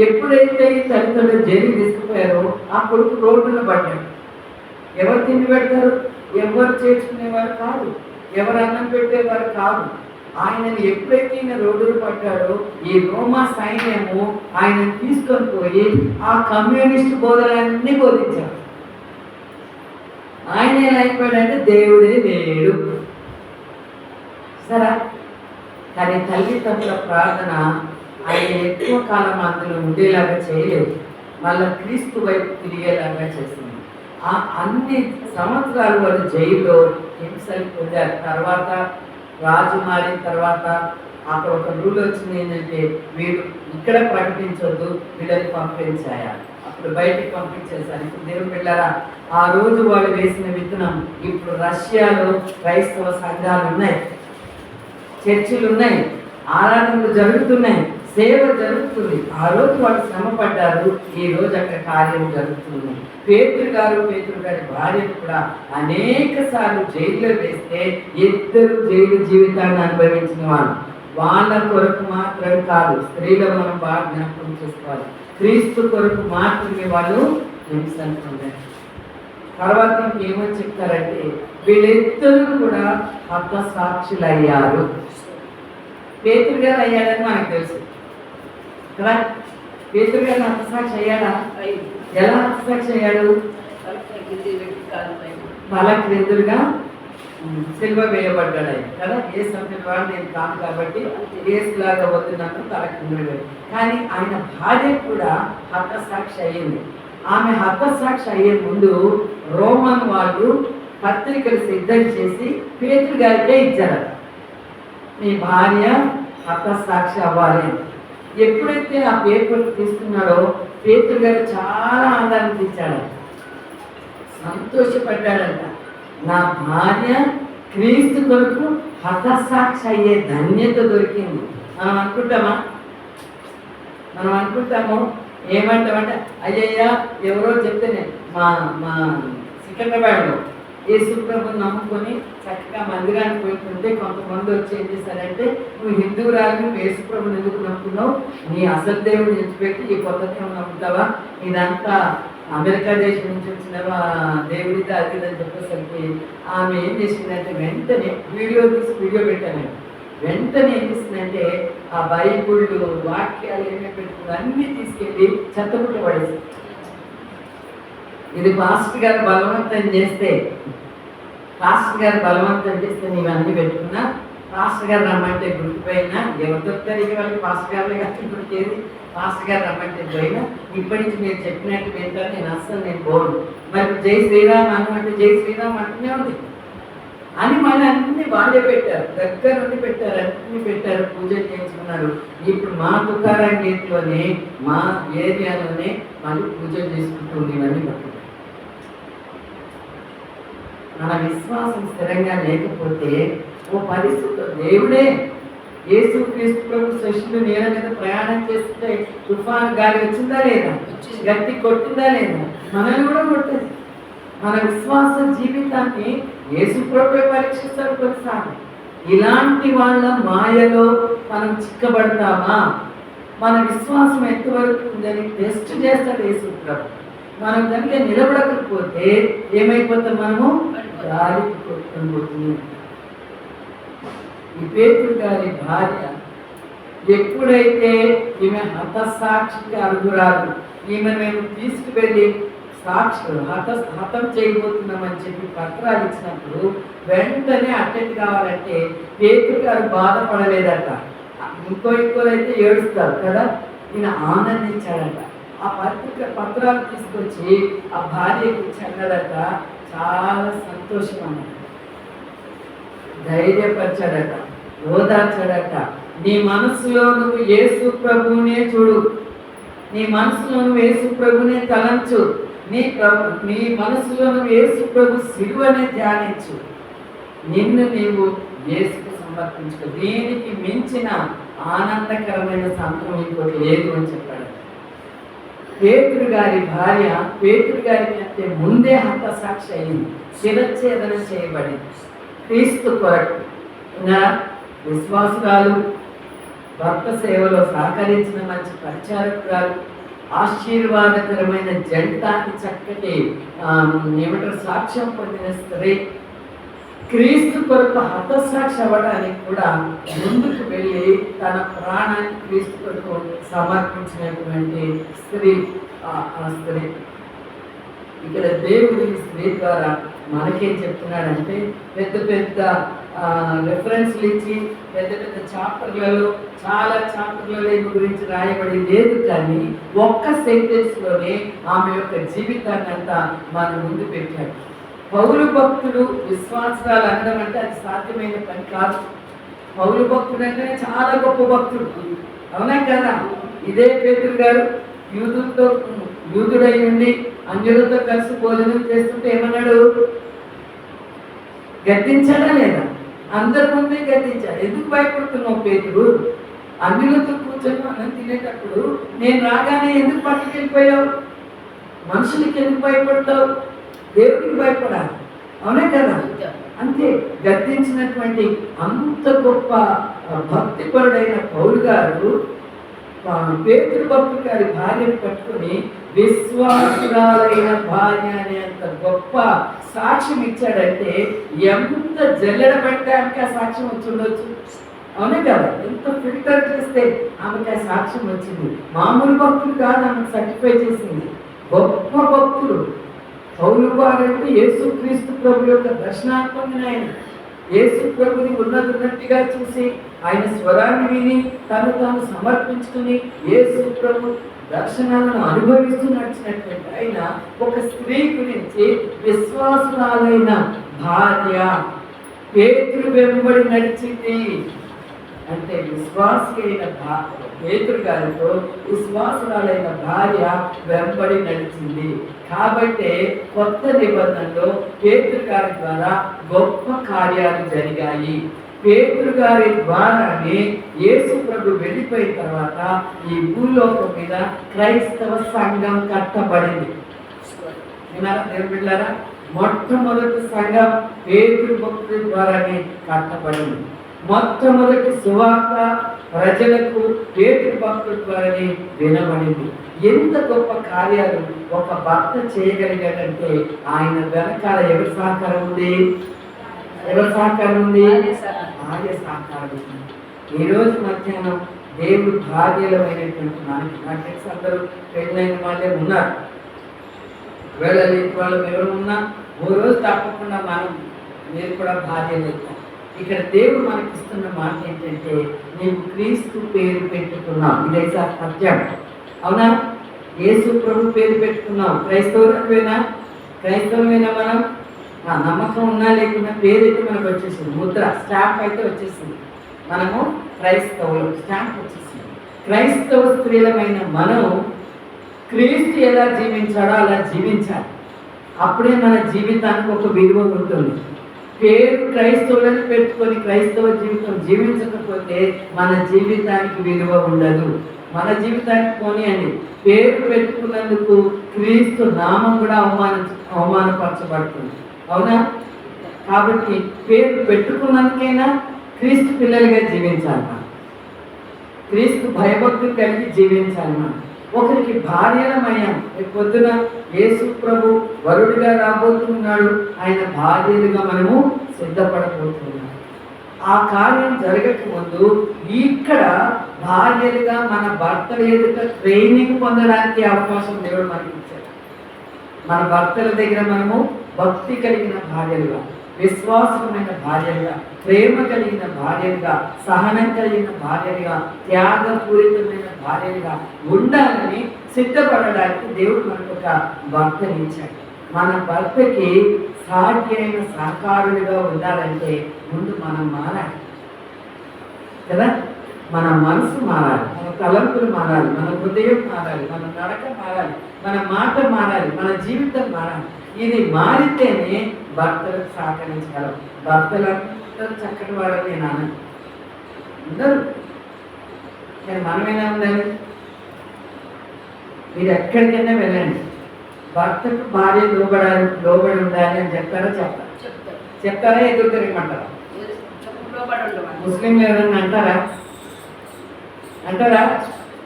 ఎప్పుడైతే ఈ తల్లిదండ్రులు జైలు తీసుకుపోయారో ఆ కొడుకు రోడ్డున పడ్డాడు. ఎవరు తిండి పెడతారు? ఎవరు చేర్చుకునేవారు కాదు, ఎవరు అన్నం పెట్టేవారు కాదు. ఆయనని ఎప్పుడైతే ఈయన రోడ్డులు పడ్డాడో ఈ రోమా సైన్యము ఆయనను తీసుకొని పోయి ఆ కమ్యూనిస్ట్ బోధలన్నీ బోధించారు. ఆయన ఎలా అయిపోయాడంటే దేవుడే లేడు సరే. కానీ తల్లిదండ్రుల ప్రార్థన ఆయన ఎక్కువ కాలం అందులో ఉండేలాగా చేయలేదు, మళ్ళీ క్రీస్తు వైపు తిరిగేలాగా చేసింది. అన్ని సంవత్సరాలు వాళ్ళు జైల్లో హింసలు పొందారు. తర్వాత రాజు మారిన తర్వాత అక్కడ ఒక రూల్ వచ్చింది ఏంటంటే వీళ్ళు ఇక్కడ ప్రకటించొద్దు, వీళ్ళని పంపించారు. అప్పుడు బయటికి పంపించేశారు. ఇప్పుడు దేవుడు వెళ్ళారా, ఆ రోజు వాళ్ళు వేసిన విత్తనం ఇప్పుడు రష్యాలో క్రైస్తవ సంఘాలు ఉన్నాయి, చర్చిలు ఉన్నాయి, ఆరాధనలు జరుగుతున్నాయి, సేవ జరుగుతుంది. ఆ రోజు వాళ్ళు శ్రమ పడ్డారు, ఈ రోజు అక్కడ కార్యం జరుగుతుంది. పేతురు గారి భార్యను కూడా అనేక సార్లు జైల్లో వేస్తే ఇద్దరు జైలు జీవితాన్ని అనుభవించిన వాళ్ళు. వాళ్ళ కొరకు మాత్రం కాదు, స్త్రీలు మనం బాగా జ్ఞాపకం చేసుకోవాలి. క్రీస్తు కొరకు మాత్రమే వాళ్ళు హిమ్సెల్ఫ్ అన్నారు. తర్వాత ఇంకేమని చెప్తారంటే వీళ్ళిద్దరూ కూడా హతసాక్షులయ్యారు. పేతురు గారు అయ్యాడని మనకు తెలుసు కదా. పేతురు గారు హతసాక్షి అయ్యాడా? ఎలా హతసాక్షి అయ్యాడు? తలకు ఎదురుగా సిల్వ వేయబడ్డాడు కదా. ఏసు అంటే వాడు నేను కాదు కాబట్టి ఏసులాగా వద్దున్నాను తలకు వేయబడి. కానీ ఆయన భార్య కూడా హతసాక్షి అయ్యింది. ఆమె హతసాక్షి అయ్యే ముందు రోమన్ వాళ్ళు పత్రికలు సిద్ధం చేసి పేతురు గారికే ఇచ్చారు, మీ భార్య హతసాక్షి అవ్వాలి. ఎప్పుడైతే ఆ పేపర్ తీసుకున్నాడో పేతురు గారు చాలా ఆనందాన్ని ఇచ్చాడు, సంతోషపడ్డాడంట. నా భార్య క్రీస్తు కొరకు హతసాక్షి అయ్యే ధన్యత దొరికింది. మనం అనుకుంటాము ఏమంటామంటే అయ్యయ్యా ఎవరో చెప్తేనే మా సికింద్రాబాద్లో యేసు ప్రభుని నమ్ముకొని చక్కగా మందిరానికి పోతుంటే కొంతమంది వచ్చి ఏం చేశారంటే, నువ్వు హిందువురాలు, నువ్వు యేసు ప్రభుని ఎందుకు నమ్ముతున్నావు, నీ అసలు దేవుడిని విడిచిపెట్టి ఈ కొత్త దేవుని నమ్ముతావా, ఇదంతా అమెరికా దేశం నుంచి వచ్చిన దేవుడితో అది అని చెప్పేసరికి ఆమె ఏం చేసిందంటే వెంటనే వీడియో పెట్టాను. వెంటనే ఏం చేసిందంటే ఆ బైబుళ్ళు వాక్యాలు ఏమేమి పెట్టుకుని అన్నీ తీసుకెళ్ళి చెత్తపుట్ట పడేసి, ఇది పాస్టర్ గారు బలవంతం చేస్తే నీవన్నీ పెట్టుకున్నా, పాస్టర్ గారు రమ్మంటే గుర్తుపోయినా, ఎవరు దొరుకుతారు ఇక వాళ్ళకి పాస్టర్ గారులే కానీ గుర్తేది, పాస్టర్ గారు రమ్మంటే పోయినా ఇప్పటి నుంచి మీరు చెప్పినట్టు వింటాను, నేను పోను. మరి జై శ్రీరామ్ అనమంటే జై శ్రీరామ్ అంటూనే ఉంది అని మన అన్ని వాళ్ళే పెట్టారు, దగ్గర నుండి పెట్టారు, అన్ని పెట్టారు, పూజలు చేయించుకున్నారు. ఇప్పుడు మా తుకారాం గేట్లోనే మా ఏరియాలోనే వాళ్ళు పూజలు చేసుకుంటుంది. ఇవన్నీ పట్టుకుంటారు. మన విశ్వాసం స్థిరంగా లేకపోతే ఓ పరిస్థితి దేవుడే యేసు క్రీస్తు ప్రభు శిష్యులు నీళ్ళ మీద ప్రయాణం చేస్తుంటే తుఫాను గాలి వచ్చిందా లేదా, గట్టి కొట్టిందా లేదా, మనల్ని కూడా కొట్టేది. మన విశ్వాస జీవితాన్ని యేసు ప్రభువే పరీక్షిస్తారు కొన్నిసార్లు. ఇలాంటి వాళ్ళ మాయలో మనం చిక్కబడతామా, మన విశ్వాసం ఎంతవరకు ఉందని టెస్ట్ చేస్తాడు యేసు ప్రభు. మనం కనుక నిలబడకపోతే ఏమైపోతాం, మనము గాలికి కొట్టుకుపోతుంది. ఈ పేతురు గారి భార్య ఎప్పుడైతే ఈమె హతసాక్షికి అర్హురాలు, ఈమె మేము తీసుకువెళ్ళి హతం చేయబోతున్నామని చెప్పి పత్రాలు ఇచ్చినప్పుడు వెంటనే అటెండ్ కావాలంటే పేతురు గారు బాధపడలేదట. ఇంకోరైతే ఏడుస్తారు కదా, ఈయన ఆనందించాడట. ఆ పత్రాలు తీసుకొచ్చి ఆ భార్యకి చెందడట, చాలా సంతోషం అన్నమాట, ధైర్యపరచాడట, ఓదార్చాడట. నీ మనసులో నువ్వు యేసు ప్రభువునే చూడు, నీ మనసులో నువ్వు యేసు ప్రభువునే తలంచు, నీ మనసులో నువ్వు యేసు ప్రభు సిలువనే ధ్యానించు, నిన్ను నీవు యేసుకు సమర్పించుకో, దీనికి మించిన ఆనందకరమైన సంతరం ఇంకోటి లేదు అని చెప్పాడు. పేతురు గారి భార్య పేతురు గారి కంటే ముందే హతసాక్షి అయింది, శిరచ్ఛేదన చేయబడింది క్రీస్తు కొరకు. విశ్వాసురాలు, భక్త సేవలో సహకరించిన మంచి పరిచారకురాలు, ఆశీర్వాదకరమైన జంటానికి చక్కటి ఏమంటారు సాక్ష్యం పొందిన స్త్రీ, క్రీస్తు కొరకు హతసాక్షి అవ్వడానికి కూడా ముందుకు వెళ్ళి తన ప్రాణాన్ని క్రీస్తు కొరకు సమర్పించినటువంటి స్త్రీ. ఆ స్త్రీ ఇక్కడ దేవుడు ఈ స్త్రీ ద్వారా మనకేం చెప్తున్నాడంటే, పెద్ద పెద్ద రెఫరెన్స్లు ఇచ్చి పెద్ద పెద్ద చాప్టర్లలో చాలా చాప్టర్లలో ఈమె గురించి రాయబడి లేదు, కానీ ఒక్క సెంటెన్స్లోనే ఆమె యొక్క జీవితాన్ని అంతా మన ముందు పెట్టాడు. పౌలు భక్తుడు విశ్వాసాలు అనడం అంటే అది సాధ్యమైన పని కాదు. పౌలు భక్తుడు అంటే చాలా గొప్ప భక్తుడు, అవునా కదా. ఇదే పేతురు గారు యూదుడై ఉండి అన్యులతో కలిసి భోజనం చేస్తుంటే ఏమన్నాడు, గద్దించాడా లేదా? అందరి ముందే గద్దించాడు. ఎందుకు భయపడుతున్నావు పేతురు, అన్యులతో కూర్చొని అన్నం తినేటప్పుడు నేను రాగానే ఎందుకు పట్టుకెళ్ళిపోయావు, మనుషులకి ఎందుకు భయపడతావు, దేవుడికి భయపడాలి, అవునే కదా. అంతే, గద్దించినటువంటి అంత గొప్ప భక్తిపరుడైన పౌలు గారు పేతురు భక్తుడు గారి భార్యను పట్టుకొని విశ్వాసురాలైన భార్య అనేంత గొప్ప సాక్ష్యం ఇచ్చాడంటే ఎంత జల్లెడ పెట్టడానికి ఆ సాక్ష్యం వచ్చి ఉండొచ్చు. అవునే కదా, ఎంత ఫిల్టర్ చేస్తే ఆమెకి ఆ సాక్ష్యం వచ్చింది. మామూలు భక్తులు కాదు ఆమెకు సర్టిఫై చేసింది, గొప్ప భక్తులు. పౌలు గారంటే యేసుక్రీస్తు ప్రభు యొక్క దర్శనాత్మకమైన ఆయన. యేసు ప్రభుని ఉన్నట్టుగా చూసి ఆయన స్వరాన్ని విని తాను సమర్పించుకుని యేసు ప్రభు దర్శనాలను అనుభవిస్తూ నడిచినటువంటి ఆయన ఒక స్త్రీ గురించి విశ్వాసురాలైన భార్య పేతురు వెంబడి నడిచింది. అంటే విశ్వాసి అయిన పేతురు గారితో విశ్వాసురాలైన భార్య వెంబడి నడిచింది. కాబట్టి కొత్త నిబంధనలో పేతురు గారి ద్వారా గొప్ప కార్యాలు జరిగాయి. పేతురు గారి ద్వారానే యేసు ప్రభు వెళ్ళిపోయిన తర్వాత ఈ భూలోకం మీద క్రైస్తవ సంఘం కట్టబడింది. బిడ్డలారా, మొట్టమొదటి సంఘం పేతురు భక్తుల ద్వారానే కట్టబడింది. మొట్టమొదటి సువార్త ప్రజలకు పేతురు భక్తుల ద్వారానే వినబడింది. ఎంత గొప్ప కార్యాలు ఒక భర్త చేయగలిగాడంటే ఆయన వెనకాల ఎవరి సహకారం ఉంది? ఎవరి సహకారం ఉంది? భార్య సహకారం ఉంది. ఈరోజు మధ్యాహ్నం దేవుడు భార్యలమైనటువంటి నాకు తెలిసి అందరూ పెళ్ళైన వాళ్ళే ఉన్నారు. వెళ్ళలేని వాళ్ళు ఎవరు ఉన్నా ఓ రోజు తప్పకుండా మీరు కూడా భార్యలు అవుతాం. ఇక్కడ దేవుడు మనకి ఇస్తున్న మాట ఏంటంటే నీవు క్రీస్తు పేరు పెట్టుకున్నావు. ఇదైతే సత్యం, అవునా? యేసు ప్రభు పేరు పెట్టుకున్నావు. క్రైస్తవులైనా మనం నమ్మకం ఉన్నా లేకున్నా పేరు అయితే మనకు వచ్చేసింది, ముద్ర స్టాంప్ అయితే వచ్చేసింది. మనము క్రైస్తవులు, స్టాంప్ వచ్చేసింది. క్రైస్తవ స్త్రీలమైన మనం క్రీస్తు ఎలా జీవించాడో అలా జీవించాలి. అప్పుడే మన జీవితానికి ఒక విలువ ఉంటుంది. పేరు క్రైస్తవులను పెట్టుకొని క్రైస్తవ జీవితం జీవించకపోతే మన జీవితానికి విలువ ఉండదు. మన జీవితానికి పోనీయండి, పేరు పెట్టుకున్నందుకు క్రీస్తు నామం కూడా అవమానపరచబడుతుంది, అవునా? కాబట్టి పేరు పెట్టుకున్నందుకైనా క్రీస్తు పిల్లలుగా జీవించాలి మనం. క్రీస్తు భయభక్తులు కలిగి జీవించాలి మనం. ఒకరికి భార్యలమయ్యాం. పొద్దున యేసు ప్రభు వరుడిగా రాబోతున్నాడు, ఆయన భార్యలుగా మనము సిద్ధపడబోతున్నాం. ఆ కార్యం జరగక ముందు ఇక్కడ భార్యలుగా మన భర్తల ఎదుట ట్రైనింగ్ పొందడానికి అవకాశం దేవుడు మనకి ఇచ్చాడు. మన భర్తల దగ్గర మనము భక్తి కలిగిన భార్యలుగా, విశ్వాసమైన భార్యలుగా, ప్రేమ కలిగిన భార్యలుగా, సహనం కలిగిన భార్యలుగా, త్యాగపూరితమైన భార్యలుగా ఉండాలని సిద్ధపడడానికి దేవుడు మనకు ఒక భర్తని ఇచ్చాడు. మన భర్తకి సాటి అయిన సహకారులుగా ఉండాలంటే ముందు మనం మారాలి కదా. మన మనసు మారాలి, మన తలంపులు మారాలి, మన హృదయం మారాలి, మన నడక మారాలి, మన మాట మారాలి, మన జీవితం మారాలి. ఇది మారితేనే భర్తలకు సహకరించగలం. భర్తలందరూ చక్కటి వాడని నాన్న అందరూ, కానీ మనమేనా ఉండాలి? మీరు ఎక్కడికైనా వెళ్ళండి, భర్తకు భార్య లోబడి ఉండాలి అని చెప్తారా? చెప్తారా? ఎదురు తిరగమంటారా? ముస్లింలు ఎవరన్నా అంటారా?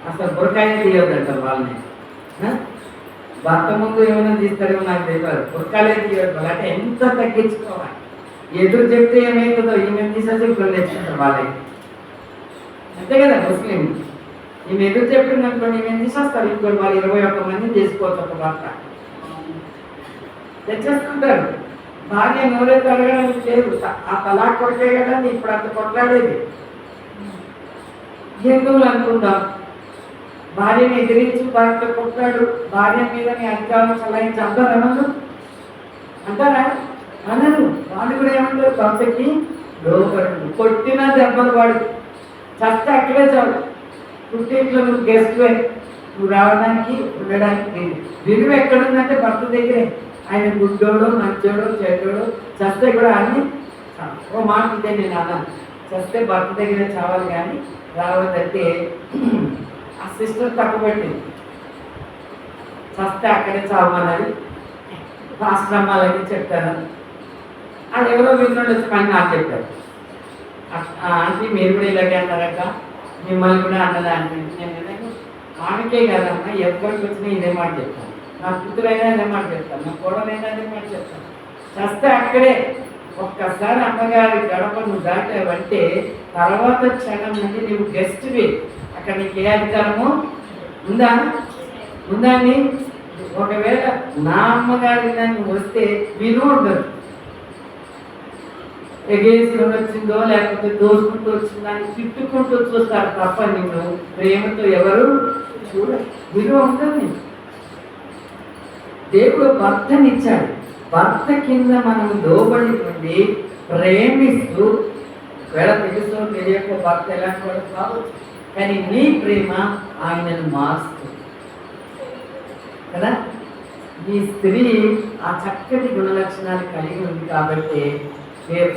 అసలు బురకాయ తీయవద్దు అంటారు వాళ్ళని. భర్త ముందు ఏమైనా తీస్తారేమో నాకు తెలియదు, బురకాలే తీయవద్దు. అంటే ఎంత తగ్గించుకోవాలి. ఎదురు చెప్తే ఏమవుతుందో ఈమె తీసేసి ఇప్పుడు తెచ్చుకుంటారు వాళ్ళే, అంతే కదా. ముస్లిం ఈమె ఎదురు చెప్పింది అనుకోండి, ఈమె తీసేస్తారు. ఇప్పుడు వాళ్ళు 21 మందిని చేసుకోవచ్చు ఒక భర్త, తెచ్చేస్తుంటారు. భార్య నోరెత్తి అడగడానికి లేదు. ఆ తలాక్ కొరకే కదా ఇప్పుడు అంత కొట్లాడేది. హిందువులు అనుకుందాం, భార్యని ఎదిరించి భర్త కొట్లాడు, భార్య మీద అధికారం చలాయించి అంటారా? అనరు. వాళ్ళు కూడా ఏమంటారు? భర్తకి లోపడు, కొట్టినా దెబ్బలు వాడు, చస్తే అక్కడే చాలు. పుట్టింట్లో నువ్వు గెస్ట్ నువ్వు రావడానికి ఉండడానికి విలువ ఎక్కడుందంటే భర్త దగ్గరే. ఆయన గుడ్డోడు, మంచోడు, చెడ్డోడు, చస్తే కూడా అన్ని ఓ మాట ఉంటే నేను అన్నాను, చస్తే భర్త దగ్గరే చావాలి కానీ రావద్దంటే ఆ సిస్టర్ తక్కువ పెట్టింది. చస్తే అక్కడే చావమన్నది ఆశ్రమాలకి చెప్తారు. అది ఎవరో విన్నోడు వచ్చి పని నాకు చెప్పారు, ఆంటీ మీరు కూడా ఇలాగే అంటారక్క, మిమ్మల్ని కూడా అన్నదా అంటే నేను ఆమెకే కాదమ్మా, ఎవరికి వచ్చినా ఇదే మాట చెప్తాను. నా కూతురైనా ఇదే మాట చెప్తాను, నా కోడలైనా ఇదే మాట చెప్తాను. చస్తే అక్కడే. ఒక్కసారి అమ్మగారి గడప నువ్వు దాటావంటే తర్వాత క్షణం నుండి నువ్వు గెస్ట్వి. అక్కడ నీకు ఏ అధికారము ఉందా? ఉందని. ఒకవేళ నా అమ్మగారి నువ్వు వస్తే విలువ ఉండదు. ఎగేసుకొని వచ్చిందో లేకపోతే దోసుకుంటూ వచ్చిందో అని తిట్టుకుంటూ చూస్తారు తప్ప నిన్ను ప్రేమతో ఎవరు చూడ. విలువ ఉంటుంది. దేవుడు భర్తనిచ్చాడు. భర్త కింద మనం లోబడి ఉండి ప్రేమిస్తూ, ఒకవేళ తెలుసో తెలియక భర్త ఎలాంటి వాడు కావచ్చు, కానీ నీ ప్రేమ ఆయనను మారుస్తుంది కదా. ఈ స్త్రీ ఆ చక్కటి గుణలక్షణాలు కలిగి ఉంది కాబట్టి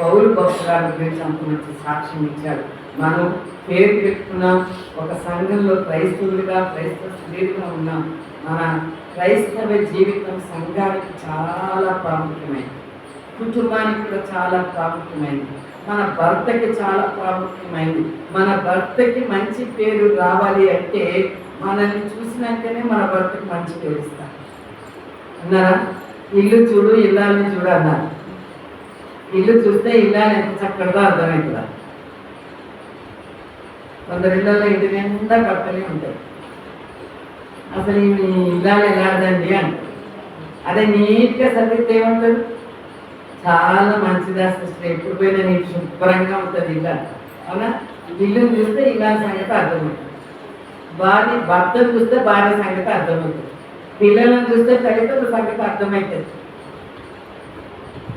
పౌలు భక్తురాలు గురించి అంత మంచి సాక్ష్యం ఇచ్చాడు. మనం పేరు పెట్టుకున్నాం, ఒక సంఘంలో క్రైస్తవులుగా క్రైస్తవ స్త్రీలుగా ఉన్నాం. మన క్రైస్తవ జీవితం సంఘానికి చాలా ప్రాముఖ్యమైనది, కుటుంబానికి కూడా చాలా ప్రాముఖ్యమైనది, మన భర్తకి చాలా ప్రాముఖ్యమైనది. మన భర్తకి మంచి పేరు రావాలి అంటే మనల్ని చూసినాకనే మన భర్తకి మంచి పేరు ఇస్తారు అన్నారా? ఇల్లు చూడు ఇల్లాలని చూడు అన్నారు. ఇల్లు చూస్తే ఇల్లాలు ఎంత చక్కగా అర్థమవుతుందా? కొందరు ఇళ్ళల్లో ఇంటి నిండా కట్టలే ఉంటాయి. అసలు ఈ ఇల్లాలు ఎలాంటిదండి అంటారు. అదే నీట్గా సర్దితే ఏమంటారు? చాలా మంచిది, అసలు ఎప్పుడు పోయినా నీకు శుభ్రంగా ఉంటుంది ఇల్లు. అవునా? ఇల్లుని చూస్తే ఇలా సంగతి అర్థమవుతుంది. భర్తను చూస్తే భార్య సంగతి అర్థమవుతుంది. పిల్లలను చూస్తే తల్లిదండ్రుల సంగతి అర్థమవుతుంది.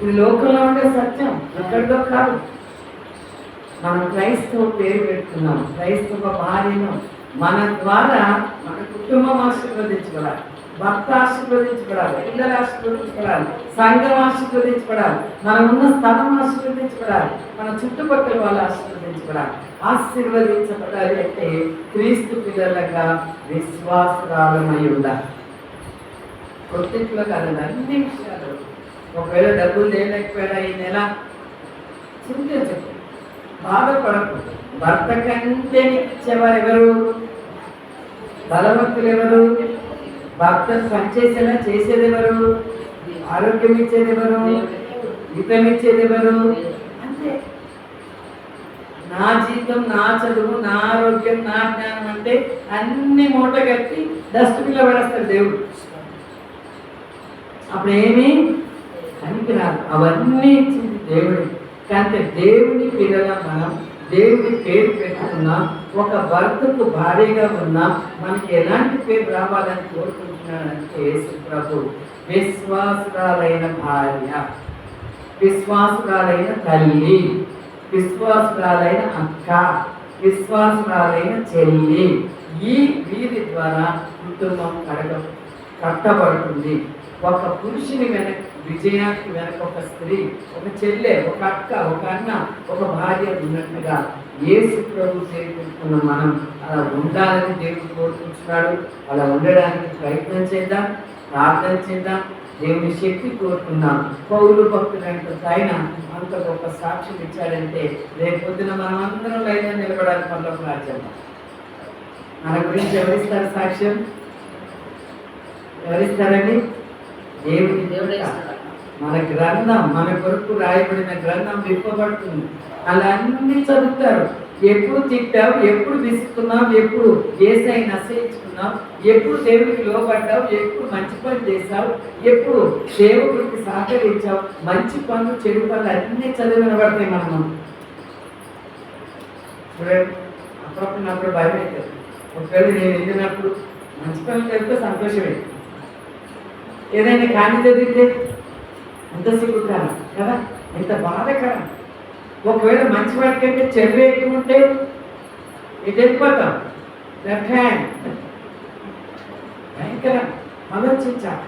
ఇది లోకంలో ఉండే సత్యం, ఎక్కడితో కాదు. మనం క్రైస్తవ పేరు పెట్టుకున్నాం, క్రైస్తవ భార్యను. మన ద్వారా మన కుటుంబం ఆశీర్వదించబడాలి, భర్త ఆశీర్వదించబడాలి, పిల్లలు ఆశీర్వదించబడాలి, సంఘం ఆశీర్వదించబడాలి, మనం ఉన్న స్థలం ఆశీర్వదించబడాలి, మన చుట్టుపక్కల వాళ్ళు ఆశీర్వదించబడాలి. ఆశీర్వదించబడాలి అంటే క్రీస్తు పిల్లలుగా విశ్వాసరాలమై ఉండాలి. కొద్దిట్లో కాదండి, అన్ని విషయాలు. ఒకవేళ డబ్బులు లేకపోయినా ఈ నెల చింతించకు, బాధపడకు. భర్త కంటే ఇచ్చేవారు ఎవరు? బలవంతులు ఎవరు? భర్తను పనిచేసేలా చేసేది ఎవరు? ఆరోగ్యం ఇచ్చేది ఎవరు? జీతం ఇచ్చేది ఎవరు? అంటే నా జీతం, నా చదువు, నా ఆరోగ్యం, నా జ్ఞానం అంటే అన్ని మూట కట్టి డస్ట్బిన్లో పడేస్తాడు దేవుడు. అప్పుడు ఏమీ పనికిరాదు. అవన్నీ ఇచ్చింది దేవుడు. కానీ దేవుని పిల్లల మనం దేవుడి పేరు పెట్టుకున్నాం, ఒక భర్తకు భార్యగా ఉన్నాం. మనకి ఎలాంటి పేరు రావాలని కోరుకుంటున్నాడంటే యేసు ప్రభు విశ్వాసురాలైన భార్య, విశ్వాసురాలైన తల్లి, విశ్వాసురాలైన అక్క, విశ్వాసురాలైన చెల్లి. ఈ వీరి ద్వారా కుటుంబం కట్టబడుతుంది. ఒక పురుషుని వెనక, విజయానికి వెనక ఒక స్త్రీ, ఒక చెల్లె, ఒక అక్క, ఒక అన్న, ఒక భార్య ఉన్నట్టుగా యేసు ప్రభు చేరుకుంటున్న మనం అలా ఉండాలని దేవుడు కోరుకుంటున్నాడు. అలా ఉండడానికి ప్రయత్నం చేద్దాం, ప్రార్థన చేద్దాం, దేవుని శక్తి కోరుకుందాం. పౌలు భక్తులంటే ఆయన అంత గొప్ప సాక్ష్యం ఇచ్చాడంటే రేపు పొద్దున మనం అందరం లైన్లో నిలబడానికి మనలో రాజ్యం. మన గురించి ఎవరిస్తారు సాక్ష్యం? ఎవరిస్తారండి? దేవుడి. మన గ్రంథం, మన కొరకు రాయబడిన గ్రంథం విప్పబడుతుంది. అలా అన్ని చదువుతారు. ఎప్పుడు తిట్టావు, ఎప్పుడు విసుకున్నావు, ఎప్పుడు యేసయ్యను అసహించుకున్నావు, ఎప్పుడు దేవుడికి లోబడ్డావు, ఎప్పుడు మంచి పని చేశావు, ఎప్పుడు సేవకుడికి సహకరించావు, మంచి పనులు చెడు పనులు అన్నీ చదివి వినబడతాయి. మనం చూడండి, అప్పుడప్పుడు భయం అవుతుంది. ఒకవేళ నేను వెళ్ళినప్పుడు మంచి పనులు చేస్తే సంతోషమే, ఏదైనా కానీ చదివితే ఎంత సిగ్గుకారం కదా, ఎంత బాధకరం. ఒకవేళ మంచి వాటి కంటే చెడు ఎక్కువ ఉంటే ఇటు వెళ్ళిపోతాం, లెఫ్ట్ హ్యాండ్. భయంకరం. ఆలోచించాలి.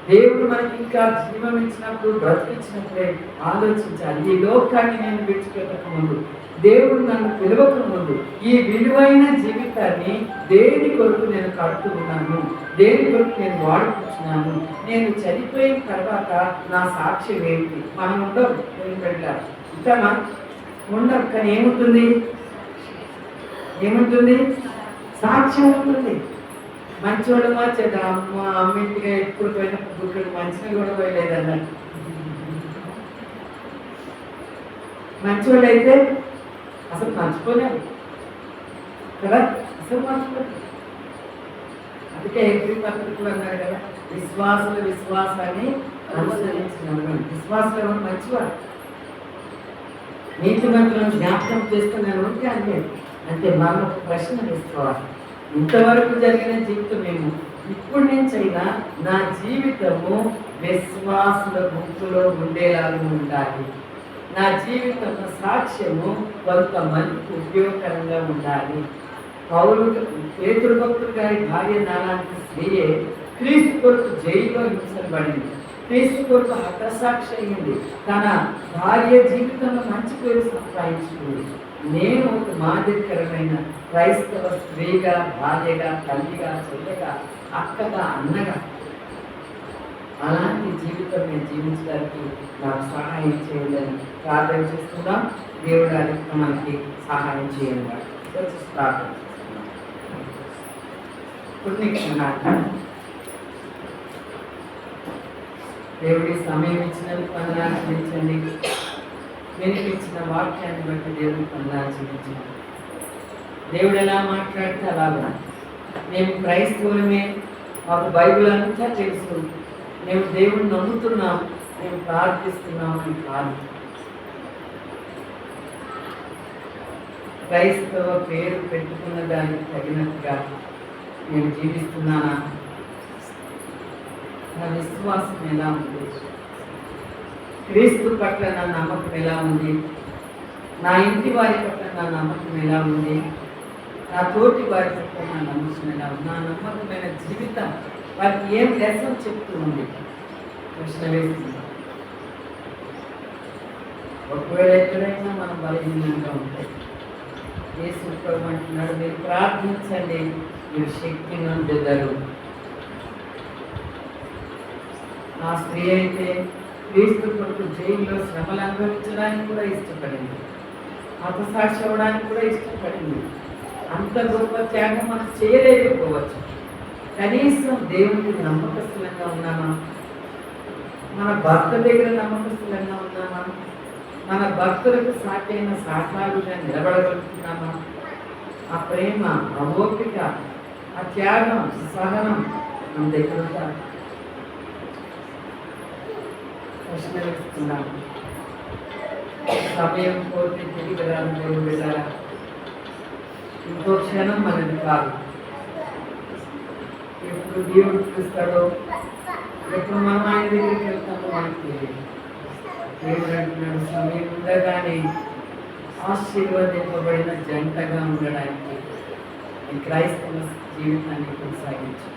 దేవుడు మనకి ఇంకా జీవం ఇచ్చినప్పుడు, బ్రతికిచ్చినప్పుడే ఆలోచించాలి. ఈ లోకాన్ని నేను విడిచిపెట్టక ముందు, దేవుడు నన్ను పిలవక ముందు ఈ విలువైన జీవితాన్ని దేని కొరకు నేను కడుతూ ఉన్నాను, దేని కొరకు నేను వాడుకుంటున్నాను, నేను చనిపోయిన తర్వాత నా సాక్ష్యం ఏంటి? మనం ఉండవు, నేను పెట్టాలి ఇంకా ఉండవు. కానీ ఏముంటుంది? సాక్ష్యం ఉంటుంది. మంచోడు మార్చేది అమ్మింటిగా ఎప్పుడు పోయినప్పుడు గుడ్డు మంచిగా కూడా పోయలేదన్నట్టు. మంచోడు అయితే అసలు మర్చిపోలేదు కదా, అసలు మర్చిపోలేదు. అందుకే ఎవ్రీ పత్రికలు అన్నారు కదా, విశ్వాసాన్ని అనుసరించిన విశ్వాసం ఎవరు మంచివాడు, నీతిమంతులను జ్ఞాపకం చేస్తున్నాను అంటే అంటే మనం ఒక ప్రశ్న వేసుకోవాలి. ఇంతవరకు జరిగిన జీవితం ఏమో, ఇప్పుడు నుంచైనా నా జీవితము విశ్వాసుల గుంపులో ఉండేలాగా ఉండాలి. నా జీవితం సాక్ష్యము కొంతమందికి ఉపయోగకరంగా ఉండాలి. పేతురు భక్తుడు గారి భార్య నాలాంటి స్త్రీయే క్రీస్తు కొరకు జైల్లో హింసబడింది, క్రీస్తు కొరకు హతసాక్షి అయింది, తన భార్య జీవితంలో మంచి పేరు సంపాదించుకుంది. నేను ఒక మాదిరికరమైన క్రైస్తవ స్త్రీగా, భార్యగా, తల్లిగా, చెల్లెగా, అక్కగా, అన్నగా అలాంటి జీవితం నేను జీవించడానికి నాకు సహాయం చేయాలని ప్రార్థన చేస్తున్నాం. దేవుడు అది మనకి సహాయం చేయండి. ప్రార్థన కొన్ని క్షణాలు దేవుడి సమయం ఇచ్చినందుకు వందనాలు చెల్లించండి. వినిపించిన వాక్యాన్ని బట్టి దేవుడికి వందనాలు చెల్లించండి. దేవుడు ఎలా మాట్లాడితే అలాగా. మేము క్రైస్తవులమే, మాకు బైబిల్ అంతా తెలుసు, మేము దేవుడిని నమ్ముతున్నాం, మేము ప్రార్థిస్తున్నాం అని కాదు. క్రైస్తవ పేరు పెట్టుకున్న దానికి తగినట్టుగా నేను జీవిస్తున్నానా? నా విశ్వాసం ఎలా ఉంది? క్రీస్తు పట్ల నా నమ్మకం ఎలా ఉంది? నా ఇంటి వారి పట్ల నా నమ్మకం ఎలా ఉంది? నా తోటి వారి పట్ల నా నమ్మకం ఎలా ఉంది? నా నమ్మకమైన జీవితం వారికి ఏం లెసన్ చెప్తూ ఉంది? ప్రశ్న వేస్తుంది. ఒకవేళ ఎక్కడైనా మనం బలహీనంగా ఉంటాయి, యేసు ప్రభువు అంటున్నాడు, మీరు ప్రార్థించండి, మీరు శక్తి నొందెదరు. ఆ స్త్రీ అయితే క్రీస్తు కొరకు జైల్లో శ్రమలు అనుభవించడానికి కూడా ఇష్టపడింది, హతసాక్షి అవ్వడానికి కూడా ఇష్టపడింది. అంత గొప్ప త్యాగం మనం చేయలేకపోవచ్చు. కనీసం దేవునికి నమ్మకస్తులంగా ఉన్నామా? మన భర్త దగ్గర నమ్మకస్తులంగా ఉన్నామా? మన భక్తులకు సాటైన సాకారుగా నిలబడగలుగుతున్నామా? ఆ ప్రేమ, ఆ ఓపిక, ఆ త్యాగం, సహనం మన దగ్గర ఉందా? ప్రశ్న వేస్తున్నాను. సమయం పోతే తిరిగి రాను దేవుడు వెళ్ళారా? ఇంకో క్షణం మనది కాదు. ఎప్పుడు దేవుడు చూస్తాడో, ఎప్పుడు మనం ఆయన దగ్గరికి వెళ్తామో మనకు తెలియదు. దేవుడు అంటున్నాడు, సమయం ఉండగానే ఆశీర్వదింపబడిన జంటగా ఉండడానికి ఈ క్రైస్తవ జీవితాన్ని కొనసాగించు.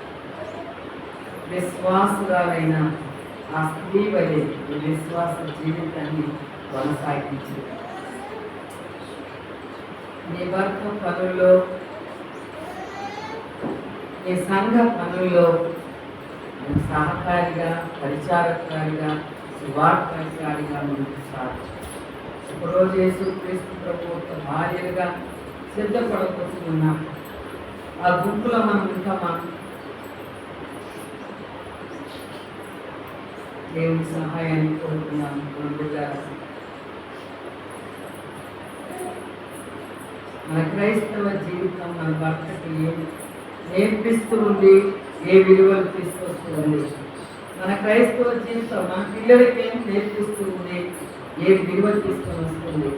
విశ్వాసురాలైన ఆ స్త్రీ వలె ఈ విశ్వాస జీవితాన్ని కొనసాగించు. నీ భర్త పనుల్లో, నీ సంఘ పనుల్లో సహకారిగా, పరిచారకారిగా, సువార్తకారిగా ముందుకు సాగు. ఒకరోజు యేసుక్రీస్తు ప్రభువు ఒక భార్యగా సిద్ధపడబోతున్నాం. ఆ గుంపులో మనం ఉంటామా? దేవుని సహాయాన్ని కోరుతున్నాం. మన క్రైస్తవ జీవితం మన భర్తకి నేర్పిస్తూ ఉంది, ఏ విలువలు తీసుకొస్తుంది? మన క్రైస్తవ జీవితం మన పిల్లలకి ఏం నేర్పిస్తూ ఉంది, ఏ విలువ తీసుకొని వస్తుంది?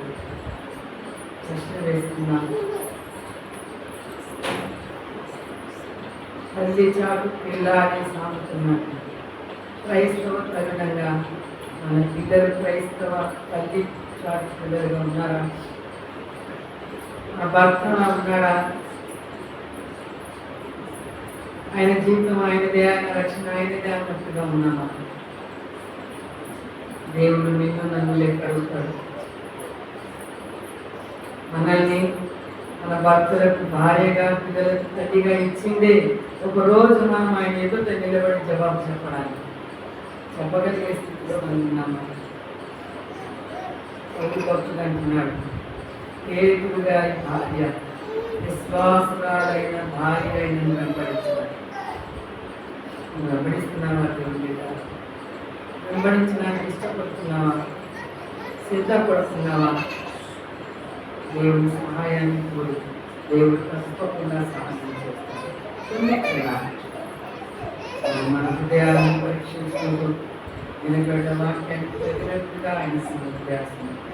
ప్రశ్న వేస్తున్నాం. తల్లి చాటు పిల్ల అనే సాగుతున్నట్టు క్రైస్తవ తరుణంగా మన పిల్లలు క్రైస్తవ తల్లి చాటు పిల్లలుగా ఉన్నారా? మన భర్త ఉన్నాడా? ఆయన జీవితం ఆయనదే, ఆయన రక్షణ ఆయనదే అన్నట్టుగా ఉన్నామా? దేవుడు నిన్ను నన్ను లెక్కడుగుతాడు. మనల్ని మన భర్తలకు భార్యగా, పిల్లలకు తల్లిగా ఇచ్చిందే ఒకరోజు మనం ఆయన ఎదుట నిలబడి జవాబు చెప్పడానికి, చెప్పగలిగే స్థితిలో మనం ఉన్నామా? భక్తుడు అంటున్నాడు, పేతురు గారి భార్య విశ్వాసురాలైన భార్య అయిన వెంబడించాలి. నువ్వు వెంబడిస్తున్నావా దేవుని బిడ్డ? వెంబడించడానికి ఇష్టపడుతున్నావా? సిద్ధపడుతున్నావా? దేవుని సహాయాన్ని కోరి దేవుడు తప్పకుండా సహాయం చేస్తాడు. తుమ్మెక్కడా మన హృదయాలను పరీక్షించుకుంటూ వెనుకడ్డ వాక్యానికి తగినట్టుగా ఆయన సమర్థిస్తాడు.